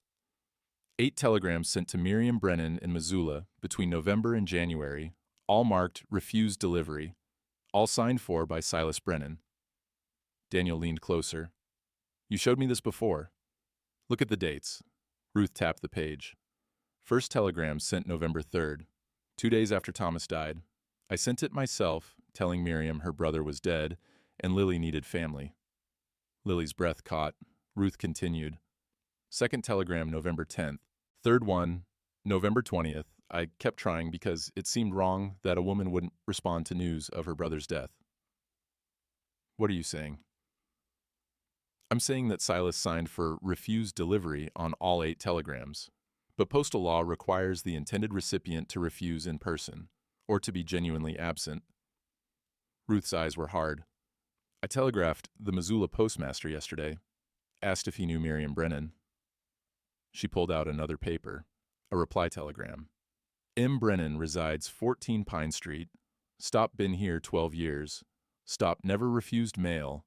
8 telegrams sent to Miriam Brennan in Missoula between November and January, all marked refused delivery, all signed for by Silas Brennan. Daniel leaned closer. You showed me this before. Look at the dates. Ruth tapped the page. First telegram sent November 3rd, 2 days after Thomas died. I sent it myself, telling Miriam her brother was dead and Lily needed family. Lily's breath caught. Ruth continued. Second telegram, November 10th. Third one, November 20th. I kept trying because it seemed wrong that a woman wouldn't respond to news of her brother's death. What are you saying? I'm saying that Silas signed for refused delivery on all 8 telegrams, but postal law requires the intended recipient to refuse in person, or to be genuinely absent. Ruth's eyes were hard. I telegraphed the Missoula postmaster yesterday, asked if he knew Miriam Brennan. She pulled out another paper, a reply telegram. M. Brennan resides 14 Pine Street. Stop been here 12 years. Stop never refused mail.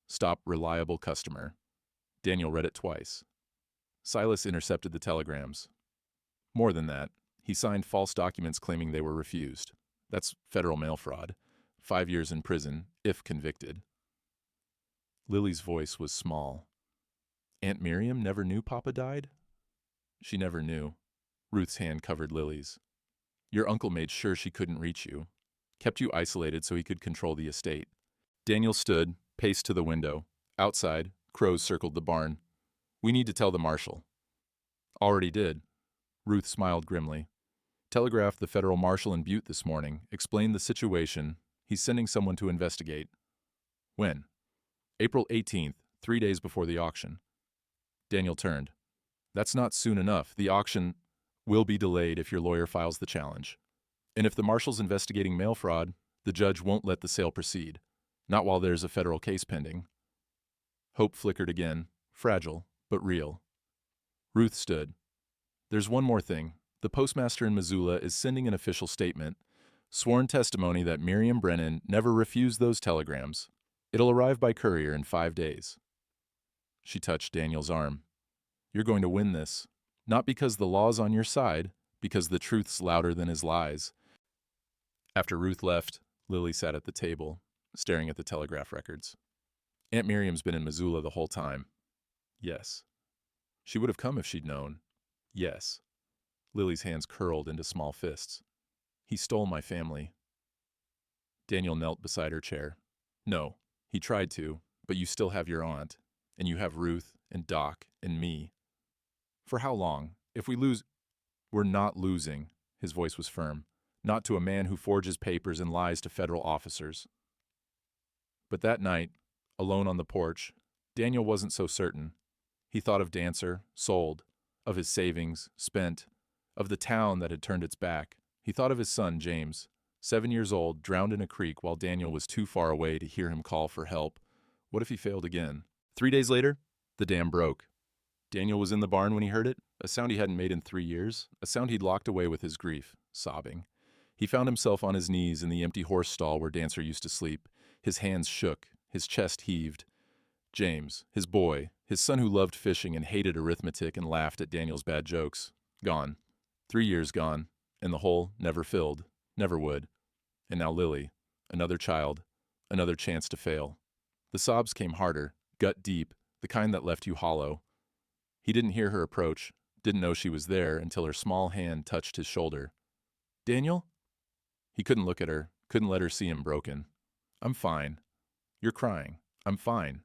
Stop reliable customer. Daniel read it twice. Silas intercepted the telegrams. More than that, he signed false documents claiming they were refused. That's federal mail fraud. 5 years in prison, if convicted. Lily's voice was small. Aunt Miriam never knew Papa died? She never knew. Ruth's hand covered Lily's. Your uncle made sure she couldn't reach you. Kept you isolated so he could control the estate. Daniel stood, paced to the window. Outside, crows circled the barn. We need to tell the marshal. Already did. Ruth smiled grimly. Telegraphed the federal marshal in Butte this morning. Explained the situation. He's sending someone to investigate. When? April 18th, 3 days before the auction. Daniel turned. That's not soon enough. The auction will be delayed if your lawyer files the challenge. And if the marshal's investigating mail fraud, the judge won't let the sale proceed. Not while there's a federal case pending. Hope flickered again, fragile, but real. Ruth stood. There's one more thing. The postmaster in Missoula is sending an official statement, sworn testimony that Miriam Brennan never refused those telegrams. It'll arrive by courier in 5 days. She touched Daniel's arm. You're going to win this. Not because the law's on your side, because the truth's louder than his lies. After Ruth left, Lily sat at the table, staring at the telegraph records. Aunt Miriam's been in Missoula the whole time. Yes. She would have come if she'd known. Yes. Lily's hands curled into small fists. He stole my family. Daniel knelt beside her chair. No, he tried to, but you still have your aunt, and you have Ruth and Doc and me. For how long? If we lose... We're not losing, his voice was firm. Not to a man who forges papers and lies to federal officers. But that night, alone on the porch, Daniel wasn't so certain. He thought of Dancer, sold, of his savings, spent, of the town that had turned its back. He thought of his son, James, 7 years old, drowned in a creek while Daniel was too far away to hear him call for help. What if he failed again? 3 days later, the dam broke. Daniel was in the barn when he heard it, a sound he hadn't made in 3 years, a sound he'd locked away with his grief, sobbing. He found himself on his knees in the empty horse stall where Dancer used to sleep. His hands shook, his chest heaved. James, his boy, his son who loved fishing and hated arithmetic and laughed at Daniel's bad jokes, gone. 3 years gone, and the hole never filled, never would. And now Lily, another child, another chance to fail. The sobs came harder, gut deep, the kind that left you hollow. He didn't hear her approach, didn't know she was there until her small hand touched his shoulder. Daniel? He couldn't look at her, couldn't let her see him broken. I'm fine. You're crying. I'm fine.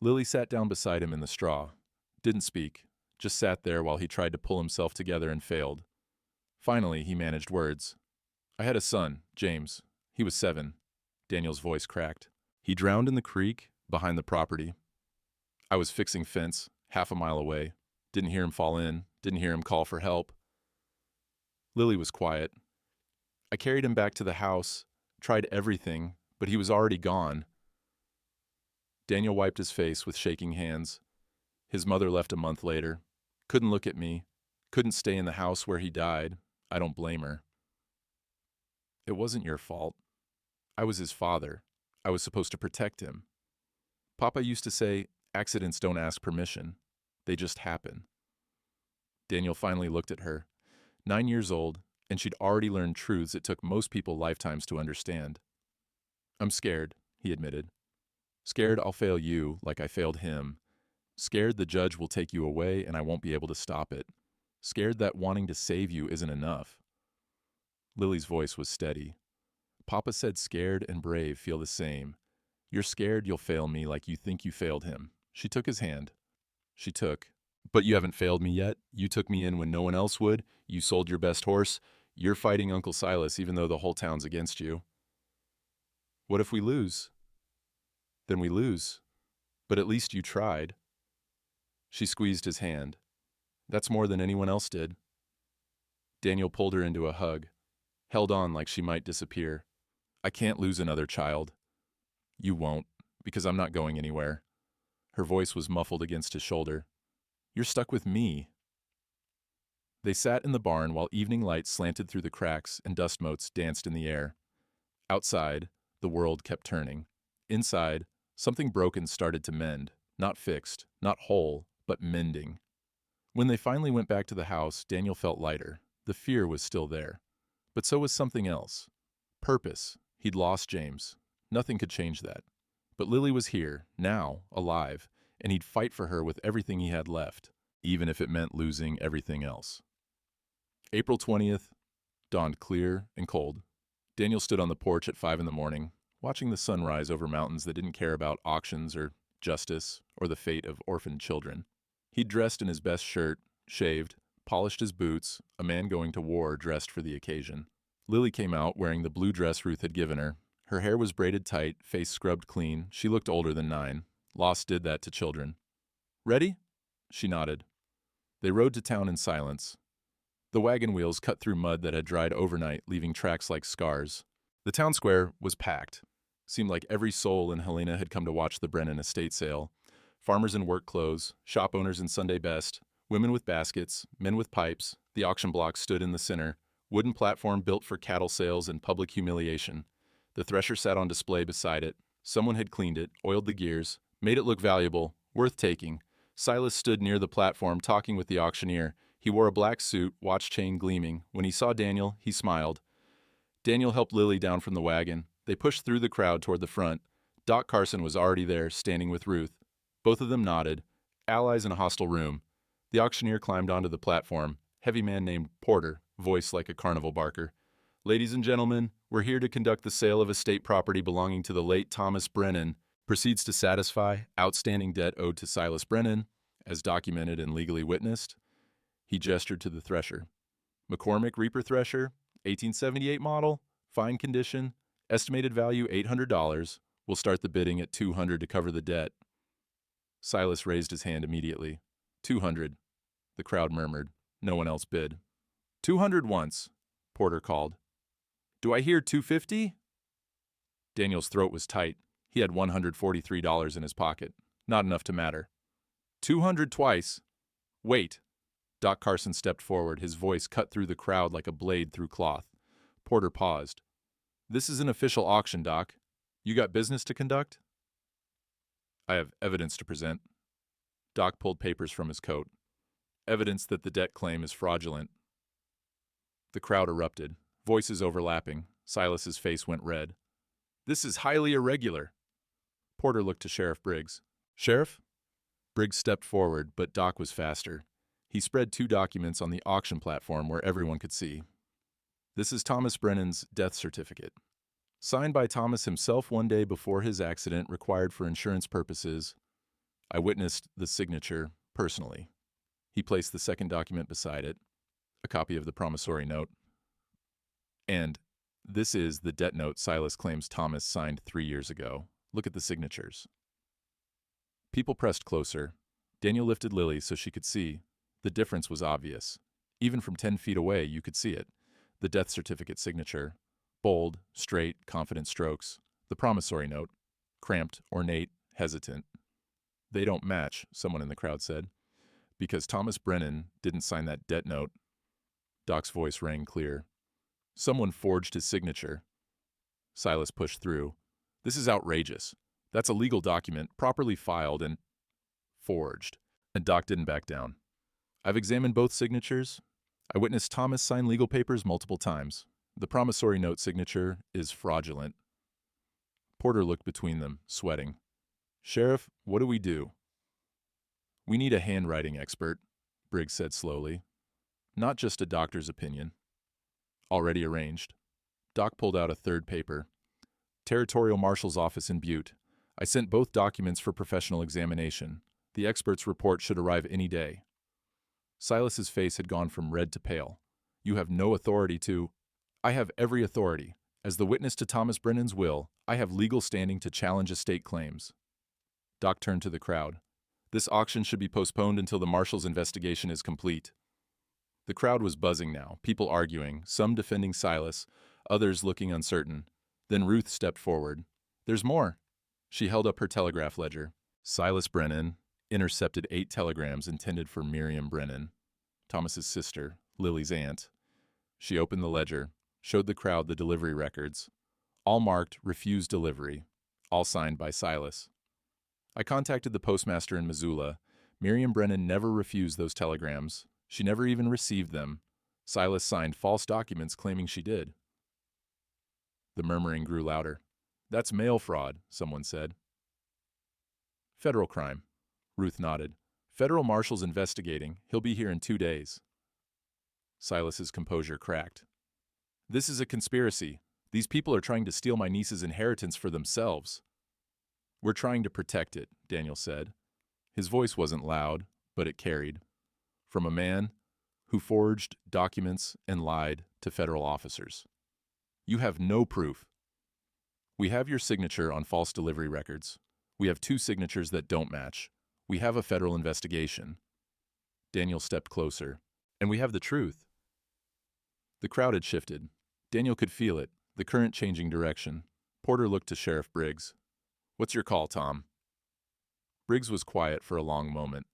Lily sat down beside him in the straw. Didn't speak, just sat there while he tried to pull himself together and failed. Finally, he managed words. I had a son, James. He was 7. Daniel's voice cracked. He drowned in the creek behind the property. I was fixing fence, half a mile away. Didn't hear him fall in, didn't hear him call for help. Lily was quiet. I carried him back to the house, tried everything, but he was already gone. Daniel wiped his face with shaking hands. His mother left a month later. Couldn't look at me. Couldn't stay in the house where he died. I don't blame her. It wasn't your fault. I was his father. I was supposed to protect him. Papa used to say, accidents don't ask permission. They just happen. Daniel finally looked at her. 9 years old, and she'd already learned truths it took most people lifetimes to understand. I'm scared, he admitted. Scared I'll fail you like I failed him. Scared the judge will take you away and I won't be able to stop it. Scared that wanting to save you isn't enough. Lily's voice was steady. Papa said scared and brave feel the same. You're scared you'll fail me like you think you failed him. She took his hand. She took. But you haven't failed me yet. You took me in when no one else would. You sold your best horse. You're fighting Uncle Silas even though the whole town's against you. What if we lose? Then we lose. But at least you tried. She squeezed his hand. That's more than anyone else did. Daniel pulled her into a hug, held on like she might disappear. I can't lose another child. You won't, because I'm not going anywhere. Her voice was muffled against his shoulder. You're stuck with me. They sat in the barn while evening light slanted through the cracks and dust motes danced in the air. Outside, the world kept turning. Inside, something broken started to mend, not fixed, not whole, but mending. When they finally went back to the house, Daniel felt lighter. The fear was still there. But so was something else. Purpose. He'd lost James. Nothing could change that. But Lily was here, now, alive, and he'd fight for her with everything he had left, even if it meant losing everything else. April 20th dawned clear and cold. Daniel stood on the porch at 5 a.m, watching the sun rise over mountains that didn't care about auctions or justice or the fate of orphaned children. He'd dressed in his best shirt, shaved, polished his boots, a man going to war dressed for the occasion. Lily came out wearing the blue dress Ruth had given her. Her hair was braided tight, face scrubbed clean. She looked older than 9. Loss did that to children. Ready? She nodded. They rode to town in silence. The wagon wheels cut through mud that had dried overnight, leaving tracks like scars. The town square was packed. Seemed like every soul in Helena had come to watch the Brennan estate sale. Farmers in work clothes, shop owners in Sunday best, women with baskets, men with pipes. The auction block stood in the center, wooden platform built for cattle sales and public humiliation. The thresher sat on display beside it. Someone had cleaned it, oiled the gears, made it look valuable, worth taking. Silas stood near the platform talking with the auctioneer. He wore a black suit, watch chain gleaming. When he saw Daniel, he smiled. Daniel helped Lily down from the wagon. They pushed through the crowd toward the front. Doc Carson was already there, standing with Ruth. Both of them nodded. Allies in a hostile room. The auctioneer climbed onto the platform. Heavy man named Porter, voice like a carnival barker. Ladies and gentlemen, we're here to conduct the sale of estate property belonging to the late Thomas Brennan. Proceeds to satisfy outstanding debt owed to Silas Brennan, as documented and legally witnessed. He gestured to the thresher. McCormick Reaper Thresher, 1878 model, fine condition, estimated value $800. We'll start the bidding at $200 to cover the debt. Silas raised his hand immediately. $200. The crowd murmured. No one else bid. $200 once, Porter called. Do I hear $250? Daniel's throat was tight. He had $143 in his pocket. Not enough to matter. $200 twice. Wait. Doc Carson stepped forward, his voice cut through the crowd like a blade through cloth. Porter paused. This is an official auction, Doc. You got business to conduct? I have evidence to present. Doc pulled papers from his coat. Evidence that the debt claim is fraudulent. The crowd erupted, voices overlapping. Silas's face went red. This is highly irregular. Porter looked to Sheriff Briggs. Sheriff? Briggs stepped forward, but Doc was faster. He spread 2 documents on the auction platform where everyone could see. This is Thomas Brennan's death certificate. Signed by Thomas himself one day before his accident required for insurance purposes. I witnessed the signature personally. He placed the second document beside it, a copy of the promissory note. And this is the debt note Silas claims Thomas signed 3 years ago. Look at the signatures. People pressed closer. Daniel lifted Lily so she could see. The difference was obvious. Even from 10 feet away, you could see it. The death certificate signature. Bold, straight, confident strokes. The promissory note. Cramped, ornate, hesitant. They don't match, someone in the crowd said. Because Thomas Brennan didn't sign that debt note. Doc's voice rang clear. Someone forged his signature. Silas pushed through. This is outrageous. That's a legal document, properly filed and forged. And Doc didn't back down. I've examined both signatures. I witnessed Thomas sign legal papers multiple times. The promissory note signature is fraudulent. Porter looked between them, sweating. Sheriff, what do we do? We need a handwriting expert, Briggs said slowly. Not just a doctor's opinion. Already arranged. Doc pulled out a third paper. Territorial Marshal's office in Butte. I sent both documents for professional examination. The expert's report should arrive any day. Silas's face had gone from red to pale. You have no authority to... I have every authority. As the witness to Thomas Brennan's will, I have legal standing to challenge estate claims. Doc turned to the crowd. This auction should be postponed until the Marshal's investigation is complete. The crowd was buzzing now, people arguing, some defending Silas, others looking uncertain. Then Ruth stepped forward. There's more. She held up her telegraph ledger. Silas Brennan intercepted 8 telegrams intended for Miriam Brennan, Thomas's sister, Lily's aunt. She opened the ledger, showed the crowd the delivery records. All marked refused delivery, all signed by Silas. I contacted the postmaster in Missoula. Miriam Brennan never refused those telegrams. She never even received them. Silas signed false documents claiming she did. The murmuring grew louder. That's mail fraud, someone said. Federal crime. Ruth nodded. Federal Marshal's investigating. He'll be here in 2 days. Silas's composure cracked. This is a conspiracy. These people are trying to steal my niece's inheritance for themselves. We're trying to protect it, Daniel said. His voice wasn't loud, but it carried. From a man who forged documents and lied to federal officers. You have no proof. We have your signature on false delivery records. We have 2 signatures that don't match. We have a federal investigation. Daniel stepped closer. And we have the truth. The crowd had shifted. Daniel could feel it, the current changing direction. Porter looked to Sheriff Briggs. What's your call, Tom? Briggs was quiet for a long moment.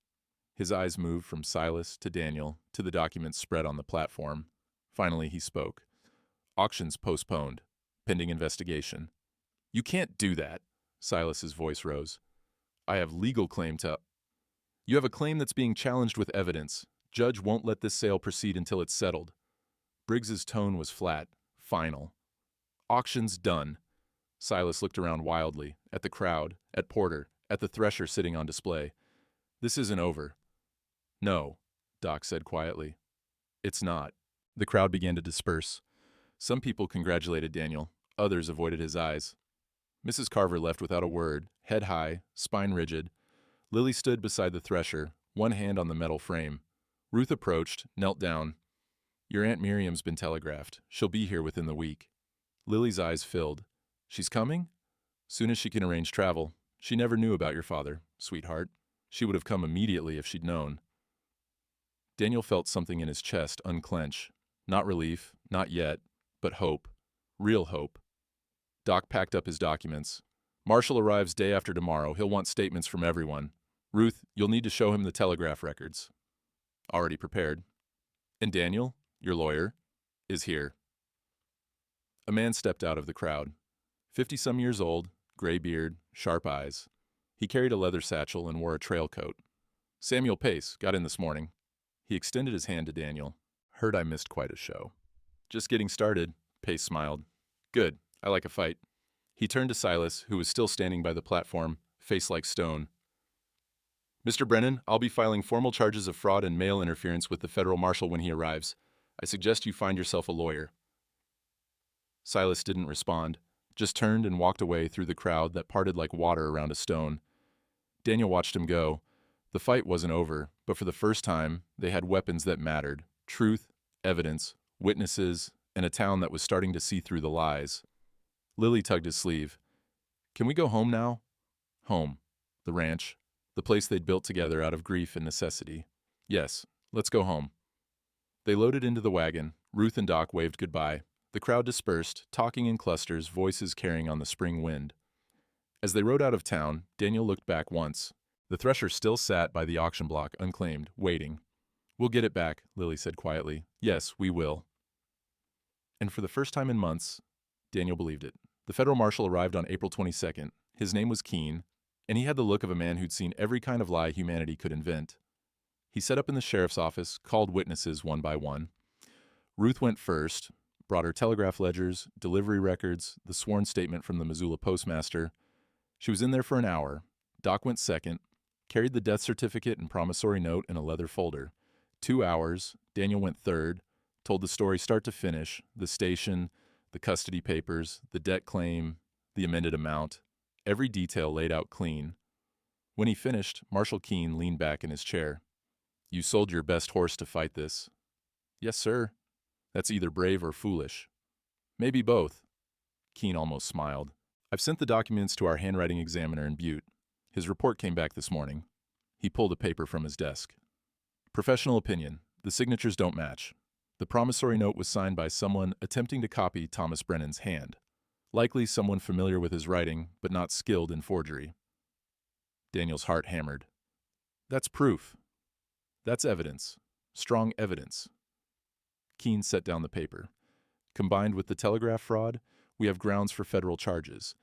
His eyes moved from Silas to Daniel to the documents spread on the platform. Finally, he spoke. Auctions postponed, pending investigation. You can't do that, Silas's voice rose. I have legal claim to... You have a claim that's being challenged with evidence. Judge won't let this sale proceed until it's settled. Briggs's tone was flat, final. Auction's done. Silas looked around wildly, at the crowd, at Porter, at the thresher sitting on display. This isn't over. No, Doc said quietly. It's not. The crowd began to disperse. Some people congratulated Daniel. Others avoided his eyes. Mrs. Carver left without a word, head high, spine rigid. Lily stood beside the thresher, one hand on the metal frame. Ruth approached, knelt down. Your Aunt Miriam's been telegraphed. She'll be here within the week. Lily's eyes filled. She's coming? Soon as she can arrange travel. She never knew about your father, sweetheart. She would have come immediately if she'd known. Daniel felt something in his chest unclench. Not relief, not yet, but hope. Real hope. Doc packed up his documents. Marshall arrives day after tomorrow. He'll want statements from everyone. Ruth, you'll need to show him the telegraph records. Already prepared. And Daniel, your lawyer, is here. A man stepped out of the crowd. 50-some years old, gray beard, sharp eyes. He carried a leather satchel and wore a trail coat. Samuel Pace got in this morning. He extended his hand to Daniel. Heard I missed quite a show. Just getting started, Pace smiled. Good, I like a fight. He turned to Silas, who was still standing by the platform, face like stone. Mr. Brennan, I'll be filing formal charges of fraud and mail interference with the federal marshal when he arrives. I suggest you find yourself a lawyer. Silas didn't respond, just turned and walked away through the crowd that parted like water around a stone. Daniel watched him go. The fight wasn't over, but for the first time, they had weapons that mattered: truth, evidence, witnesses, and a town that was starting to see through the lies. Lily tugged his sleeve. "Can we go home now?" Home. The ranch. The place they'd built together out of grief and necessity. "Yes, let's go home." They loaded into the wagon. Ruth and Doc waved goodbye. The crowd dispersed, talking in clusters, voices carrying on the spring wind. As they rode out of town, Daniel looked back once. The thresher still sat by the auction block, unclaimed, waiting. "We'll get it back," Lily said quietly. "Yes, we will." And for the first time in months, Daniel believed it. The federal marshal arrived on April 22nd. His name was Keene, and he had the look of a man who'd seen every kind of lie humanity could invent. He set up in the sheriff's office, called witnesses one by one. Ruth went first, brought her telegraph ledgers, delivery records, the sworn statement from the Missoula postmaster. She was in there for an hour. Doc went second, carried the death certificate and promissory note in a leather folder. 2 hours. Daniel went third, told the story start to finish, the station, the custody papers, the debt claim, the amended amount, every detail laid out clean. When he finished, Marshal Keene leaned back in his chair. "You sold your best horse to fight this." "Yes, sir." "That's either brave or foolish." "Maybe both." Keene almost smiled. "I've sent the documents to our handwriting examiner in Butte. His report came back this morning." He pulled a paper from his desk. "Professional opinion. The signatures don't match. The promissory note was signed by someone attempting to copy Thomas Brennan's hand. Likely someone familiar with his writing, but not skilled in forgery." Daniel's heart hammered. "That's proof. That's evidence. Strong evidence." Keene set down the paper. "Combined with the telegraph fraud, we have grounds for federal charges.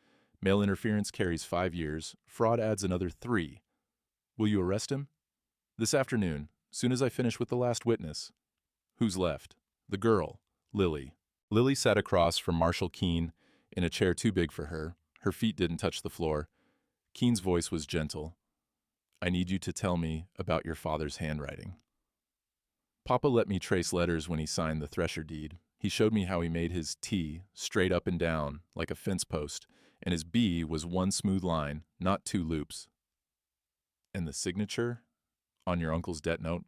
Mail interference carries 5 years. Fraud adds another 3. Will you arrest him?" "This afternoon, soon as I finish with the last witness." "Who's left?" "The girl, Lily." Lily sat across from Marshal Keene in a chair too big for her. Her feet didn't touch the floor. Keene's voice was gentle. "I need you to tell me about your father's handwriting." "Papa let me trace letters when he signed the thresher deed. He showed me how he made his T straight up and down, like a fence post, and his B was one smooth line, not 2 loops." "And the signature? On your uncle's debt note?"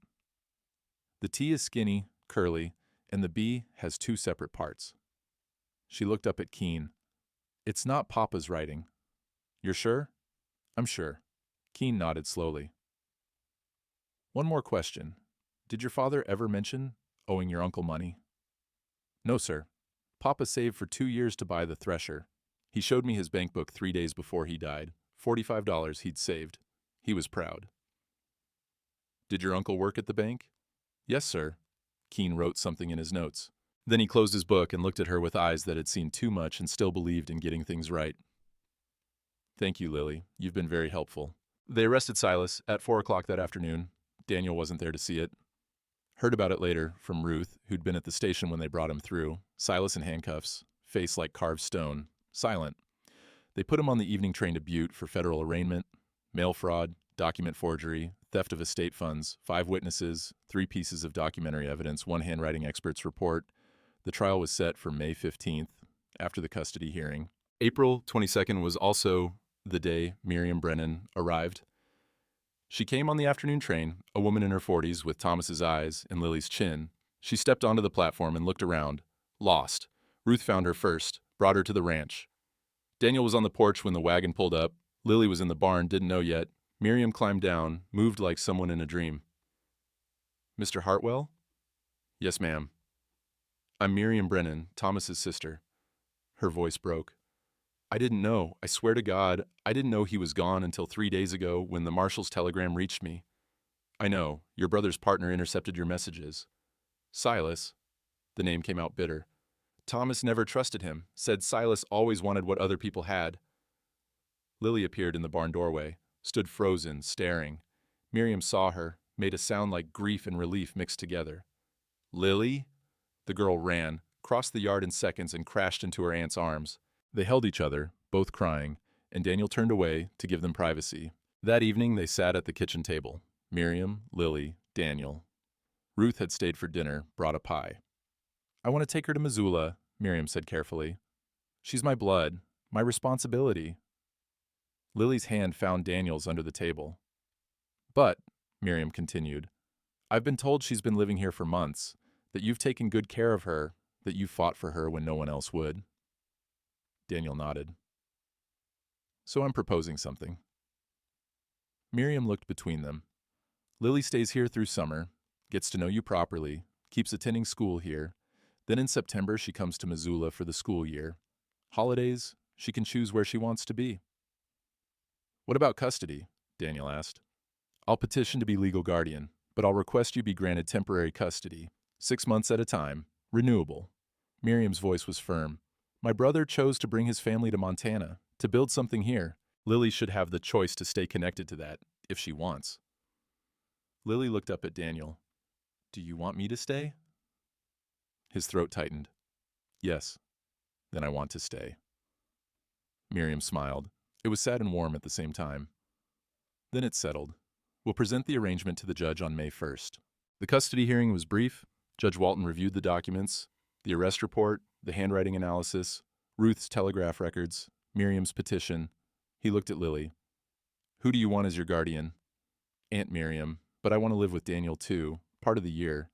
"The T is skinny, curly, and the B has 2 separate parts." She looked up at Keene. "It's not Papa's writing." "You're sure?" "I'm sure." Keene nodded slowly. "One more question. Did your father ever mention owing your uncle money?" "No, sir. Papa saved for 2 years to buy the thresher. He showed me his bank book 3 days before he died. $45 he'd saved. He was proud." "Did your uncle work at the bank?" "Yes, sir." Keene wrote something in his notes. Then he closed his book and looked at her with eyes that had seen too much and still believed in getting things right. "Thank you, Lily. You've been very helpful." They arrested Silas at 4 o'clock that afternoon. Daniel wasn't there to see it. Heard about it later from Ruth, who'd been at the station when they brought him through. Silas in handcuffs, face like carved stone, silent. They put him on the evening train to Butte for federal arraignment, mail fraud, document forgery, theft of estate funds, 5 witnesses, 3 pieces of documentary evidence, 1 handwriting expert's report. The trial was set for May 15th, after the custody hearing. April 22nd was also the day Miriam Brennan arrived. She came on the afternoon train, a woman in her 40s with Thomas's eyes and Lily's chin. She stepped onto the platform and looked around, lost. Ruth found her first, brought her to the ranch. Daniel was on the porch when the wagon pulled up. Lily was in the barn, didn't know yet. Miriam climbed down, moved like someone in a dream. "Mr. Hartwell?" "Yes, ma'am." "I'm Miriam Brennan, Thomas's sister." Her voice broke. "I didn't know. I swear to God, I didn't know he was gone until 3 days ago when the marshal's telegram reached me." "I know. Your brother's partner intercepted your messages." "Silas." The name came out bitter. "Thomas never trusted him, said Silas always wanted what other people had." Lily appeared in the barn doorway, stood frozen, staring. Miriam saw her, made a sound like grief and relief mixed together. "Lily?" The girl ran, crossed the yard in seconds, and crashed into her aunt's arms. They held each other, both crying, and Daniel turned away to give them privacy. That evening they sat at the kitchen table. Miriam, Lily, Daniel. Ruth had stayed for dinner, brought a pie. "I want to take her to Missoula," Miriam said carefully. She's my blood, my responsibility. Lily's hand found Daniel's under the table. But, Miriam continued, I've been told she's been living here for months, that you've taken good care of her, that you fought for her when no one else would. Daniel nodded. So I'm proposing something. Miriam looked between them. Lily stays here through summer, gets to know you properly, keeps attending school here. Then in September she comes to Missoula for the school year. Holidays, she can choose where she wants to be. What about custody? Daniel asked. I'll petition to be legal guardian, but I'll request you be granted temporary custody, 6 months at a time, renewable. Miriam's voice was firm. My brother chose to bring his family to Montana, to build something here. Lily should have the choice to stay connected to that, if she wants. Lily looked up at Daniel. Do you want me to stay? His throat tightened. Yes. Then I want to stay. Miriam smiled. It was sad and warm at the same time. Then it settled. We'll present the arrangement to the judge on May 1st. The custody hearing was brief. Judge Walton reviewed the documents, the arrest report, the handwriting analysis, Ruth's telegraph records, Miriam's petition. He looked at Lily. Who do you want as your guardian? Aunt Miriam, but I want to live with Daniel too, part of the year.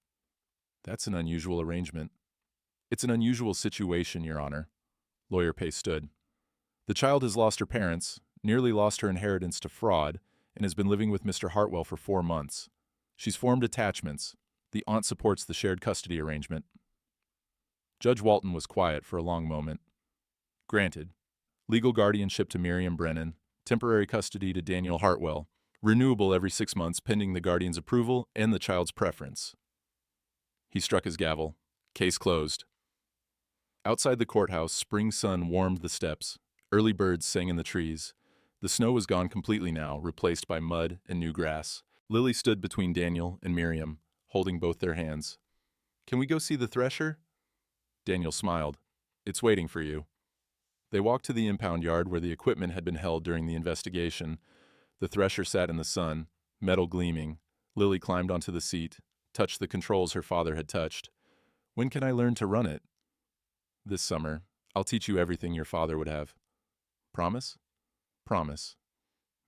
That's an unusual arrangement. It's an unusual situation, Your Honor. Lawyer Pace stood. The child has lost her parents, nearly lost her inheritance to fraud, and has been living with Mr. Hartwell for 4 months. She's formed attachments. The aunt supports the shared custody arrangement. Judge Walton was quiet for a long moment. Granted. Legal guardianship to Miriam Brennan, temporary custody to Daniel Hartwell, renewable every 6 months pending the guardian's approval and the child's preference. He struck his gavel. Case closed. Outside the courthouse, spring sun warmed the steps. Early birds sang in the trees. The snow was gone completely now, replaced by mud and new grass. Lily stood between Daniel and Miriam, holding both their hands. Can we go see the thresher? Daniel smiled. It's waiting for you. They walked to the impound yard where the equipment had been held during the investigation. The thresher sat in the sun, metal gleaming. Lily climbed onto the seat, touched the controls her father had touched. When can I learn to run it? This summer. I'll teach you everything your father would have. Promise? Promise.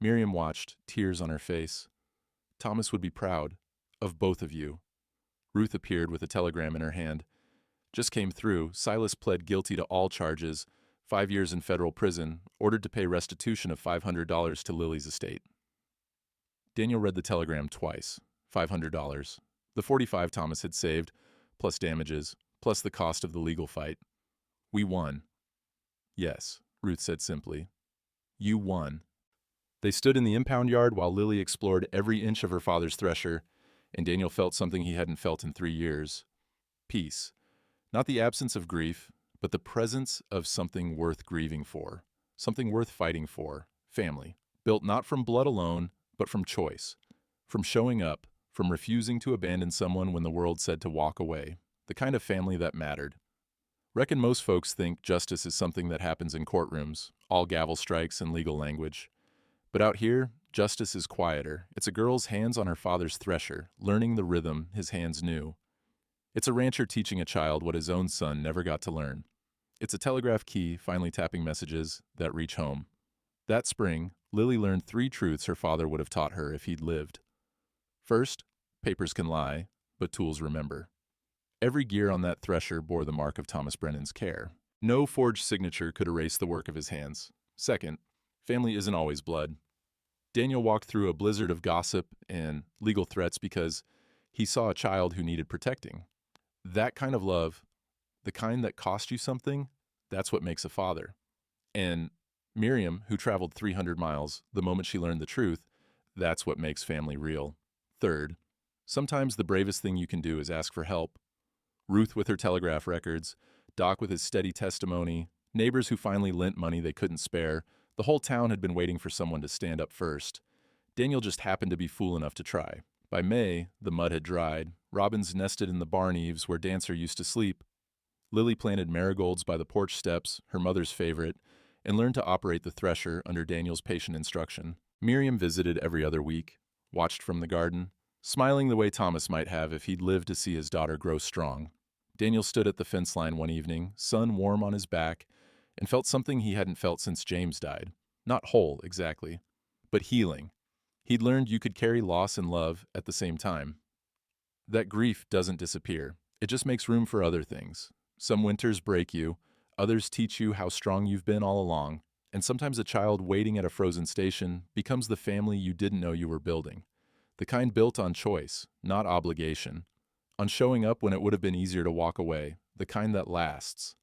Miriam watched, tears on her face. Thomas would be proud. Of both of you. Ruth appeared with a telegram in her hand. Just came through. Silas pled guilty to all charges. 5 years in federal prison, ordered to pay restitution of $500 to Lily's estate. Daniel read the telegram twice. $500. The $45 Thomas had saved, plus damages, plus the cost of the legal fight. We won. Yes, Ruth said simply. You won. They stood in the impound yard while Lily explored every inch of her father's thresher, and Daniel felt something he hadn't felt in 3 years. Peace. Not the absence of grief, but the presence of something worth grieving for, something worth fighting for, family, built not from blood alone, but from choice, from showing up, from refusing to abandon someone when the world said to walk away, the kind of family that mattered. Reckon most folks think justice is something that happens in courtrooms, all gavel strikes and legal language. But out here, justice is quieter. It's a girl's hands on her father's thresher, learning the rhythm his hands knew. It's a rancher teaching a child what his own son never got to learn. It's a telegraph key finally tapping messages that reach home. That spring, Lily learned 3 truths her father would have taught her if he'd lived. First, papers can lie, but tools remember. Every gear on that thresher bore the mark of Thomas Brennan's care. No forged signature could erase the work of his hands. Second, family isn't always blood. Daniel walked through a blizzard of gossip and legal threats because he saw a child who needed protecting. That kind of love, the kind that cost you something, that's what makes a father. And Miriam, who traveled 300 miles the moment she learned the truth, that's what makes family real. Third, sometimes the bravest thing you can do is ask for help. Ruth with her telegraph records, Doc with his steady testimony, neighbors who finally lent money they couldn't spare. The whole town had been waiting for someone to stand up first. Daniel just happened to be fool enough to try. By May, the mud had dried. Robins nested in the barn eaves where Dancer used to sleep. Lily planted marigolds by the porch steps, her mother's favorite, and learned to operate the thresher under Daniel's patient instruction. Miriam visited every other week, watched from the garden, smiling the way Thomas might have if he'd lived to see his daughter grow strong. Daniel stood at the fence line one evening, sun warm on his back, and felt something he hadn't felt since James died. Not whole, exactly, but healing. He'd learned you could carry loss and love at the same time. That grief doesn't disappear. It just makes room for other things. Some winters break you, others teach you how strong you've been all along, and sometimes a child waiting at a frozen station becomes the family you didn't know you were building. The kind built on choice, not obligation. On showing up when it would have been easier to walk away, the kind that lasts.